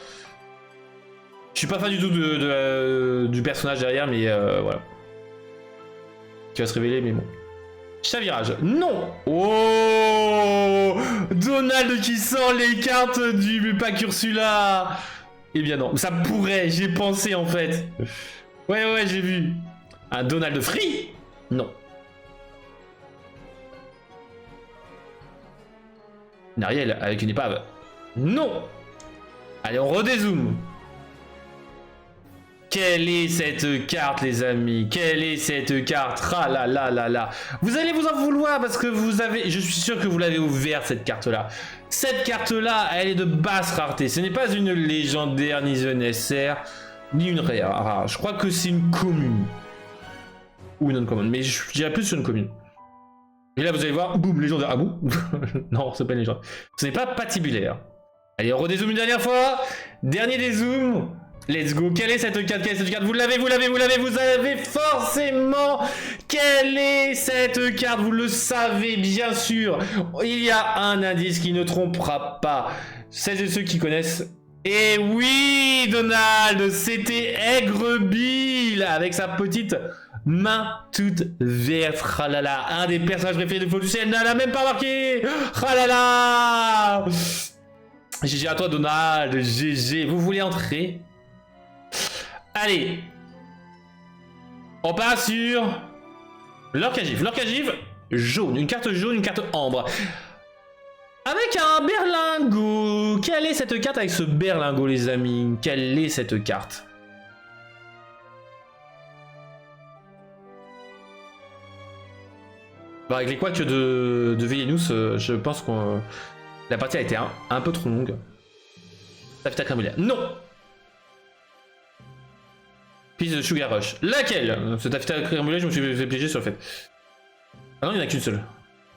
Je suis pas fan du tout du personnage derrière, mais voilà. Qui va se révéler, mais bon. Chavirage. Non. Oh, Donald qui sort les cartes du pack Ursula. Eh bien non, ça pourrait, j'ai pensé en fait. Ouais, j'ai vu. Un Donald Free? Non. Une Ariel avec une épave? Non. Allez, on redézoome. Quelle est cette carte, les amis? Quelle est cette carte? Ah là là là là. Vous allez vous en vouloir parce que vous avez... Je suis sûr que vous l'avez ouverte, cette carte-là. Cette carte-là, elle est de basse rareté. Ce n'est pas une légendaire, ni une SR, ni une rare. Je crois que c'est une commune. Ou une non-commune. Mais je dirais plus sur une commune. Et là, vous allez voir, boum, légendaire. Ah bon? Non, c'est pas une légende. Ce n'est pas patibulaire. Allez, on redézoome une dernière fois. Dernier dézoom. Let's go. Quelle est cette carte? Quelle est cette carte? Vous l'avez forcément. Quelle est cette carte? Vous le savez, bien sûr. Il y a un indice qui ne trompera pas celles et ceux qui connaissent. Et oui, Donald, c'était Aigre Bill avec sa petite main toute verte. Ah là là, un des personnages préférés de Flo du Ciel n'a même pas marqué. Ah là là. GG à toi, Donald. GG. Vous voulez entrer? Allez, on part sur l'Orcagif. L'Orcagif jaune, une carte jaune, une carte ambre. Avec un berlingot. Quelle est cette carte avec ce berlingot, les amis? Quelle est cette carte? Bah, avec les quacks de Villenous, je pense que la partie a été un peu trop longue. Tafita Crème. Non. Piste de Sugar Rush. Laquelle? Ce Tafita Crème brûlée, je me suis fait piéger sur le fait. Ah non, il n'y en a qu'une seule.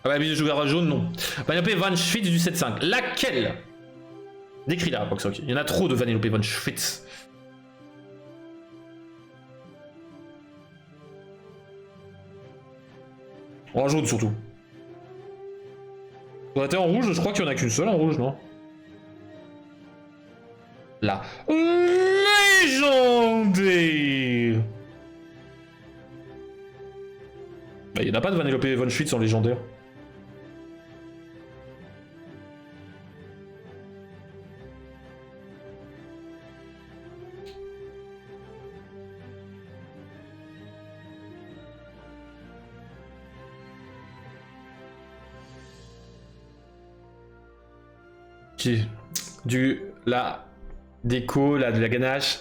Ah bah, piste de Sugar Rush jaune, non. Vanellope Van Schwitz du 7-5. Laquelle? Décris là, Box Rock. Il y en a trop de Vanellope Van Schwitz. En jaune surtout. Ça aurait été en rouge, je crois qu'il n'y en a qu'une seule en rouge, non? Là. Légendaire. Bah, il n'y en a pas de Vanellope Von Schwitz en légendaire. La déco, de la ganache.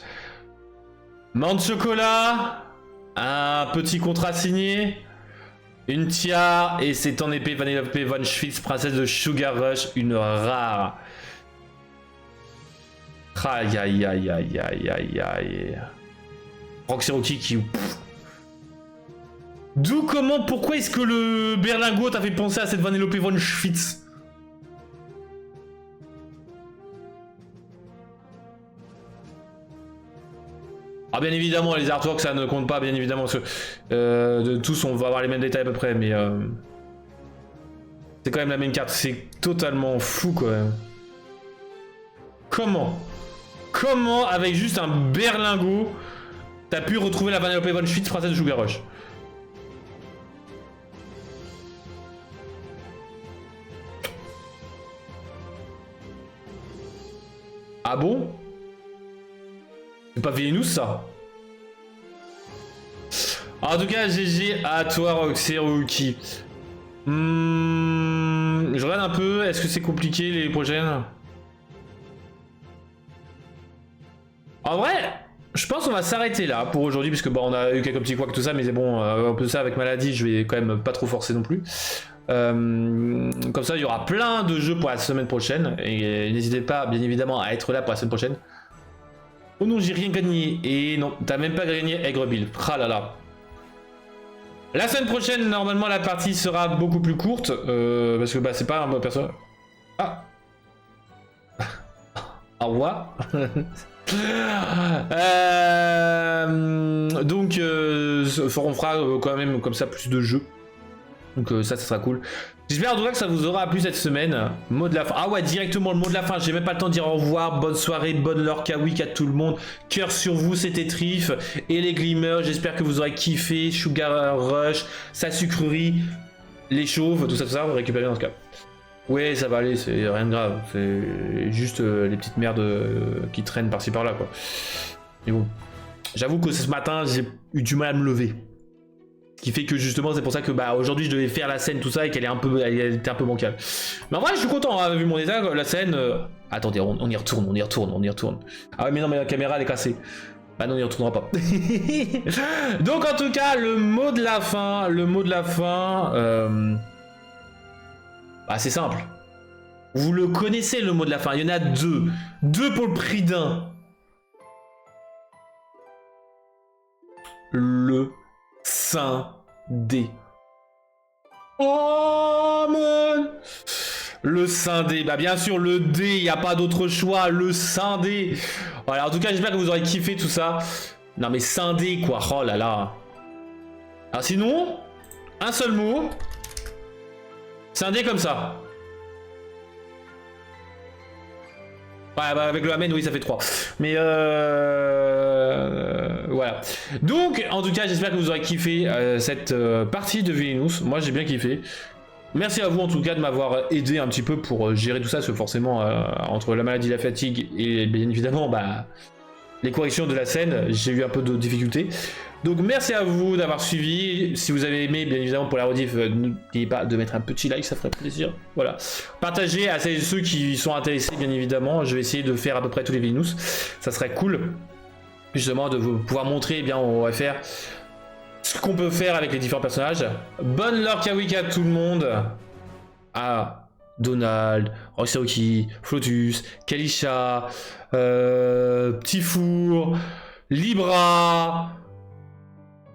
Menthe chocolat. Un petit contrat signé. Une tiare. Et c'est en épée Vanellope Von Schwitz, princesse de Sugar Rush. Une rare. Aïe aïe aïe aïe aïe aïe aïe. Roxy Rocky qui... D'où, comment, pourquoi est-ce que le berlingot t'a fait penser à cette Vanellope Von Schwitz? Ah, bien évidemment, les artworks ça ne compte pas, bien évidemment, parce que de tous on va avoir les mêmes détails à peu près, mais c'est quand même la même carte, c'est totalement fou quand même. Comment avec juste un berlingot t'as pu retrouver la Vanellope Von Schwitz, princesse de Sugar Rush? Ah bon? C'est pas Villenous ça? En tout cas, GG à toi, Roxy Rookie. Je regarde un peu, est-ce que c'est compliqué les prochaines? En vrai, je pense qu'on va s'arrêter là pour aujourd'hui, puisque bon, on a eu quelques petits couacs, tout ça, mais c'est bon, un peu ça avec maladie, je vais quand même pas trop forcer non plus. Comme ça, il y aura plein de jeux pour la semaine prochaine, et n'hésitez pas, bien évidemment, à être là pour la semaine prochaine. Oh non, j'ai rien gagné. Et non, t'as même pas gagné Aigre Bill. Ah là là. La semaine prochaine, normalement, la partie sera beaucoup plus courte. Parce que bah, c'est pas un bon personnage. Ah. Au revoir. Donc, on fera quand même comme ça plus de jeux. Donc ça sera cool. J'espère en tout cas que ça vous aura plu cette semaine. Mot de la fin. Ah ouais, directement le mot de la fin. J'ai même pas le temps de dire au revoir. Bonne soirée, bonne Lorca Week à tout le monde. Cœur sur vous, c'était Trif et les Glimmers. J'espère que vous aurez kiffé. Sugar Rush, sa sucrerie, les chauves, tout ça, vous récupérez dans ce cas. Ouais, ça va aller, c'est rien de grave. C'est juste les petites merdes qui traînent par-ci par-là, quoi. Mais bon, j'avoue que ce matin, j'ai eu du mal à me lever. Ce qui fait que justement, c'est pour ça que aujourd'hui, je devais faire la scène, tout ça, et qu'elle était un peu bancale. Mais en vrai, je suis content, hein, vu mon état, la scène. Attendez, on y retourne. Ah ouais, mais non, mais la caméra, elle est cassée. Bah non, on y retournera pas. Donc, en tout cas, le mot de la fin, c'est simple. Vous le connaissez, le mot de la fin. Il y en a deux. Deux pour le prix d'un. Le scindé. Oh man. Le scindé, bah bien sûr le D, il n'y a pas d'autre choix, le scindé. Voilà, en tout cas j'espère que vous aurez kiffé tout ça. Non mais scindé quoi, oh là là. Alors sinon, un seul mot. Scindé comme ça. Ouais, avec le amen, oui, ça fait 3. Mais voilà. Donc, en tout cas, j'espère que vous aurez kiffé cette partie de Villainous. Moi, j'ai bien kiffé. Merci à vous, en tout cas, de m'avoir aidé un petit peu pour gérer tout ça, parce que forcément, entre la maladie, la fatigue et bien évidemment, les corrections de la scène, j'ai eu un peu de difficultés. Donc merci à vous d'avoir suivi. Si vous avez aimé, bien évidemment, pour la rediff, n'oubliez pas de mettre un petit like, ça ferait plaisir. Voilà. Partagez à ceux qui sont intéressés, bien évidemment. Je vais essayer de faire à peu près tous les Villainous. Ça serait cool, justement, de vous pouvoir montrer, bien, on va faire ce qu'on peut faire avec les différents personnages. Bonne Lorca Week à tout le monde. À Donald, Roxaoki, Flotus, Kalisha, Petit Four, Libra.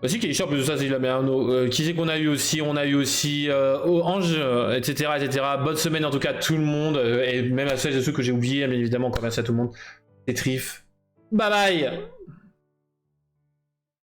Aussi Kalisha, plus de ça, c'est la merde. Qui c'est qu'on a eu aussi? On a eu aussi Ange, etc., etc. Bonne semaine en tout cas à tout le monde, et même à celles et ceux que j'ai oubliés, bien évidemment. Encore merci à tout le monde. C'est Trif. Bye bye.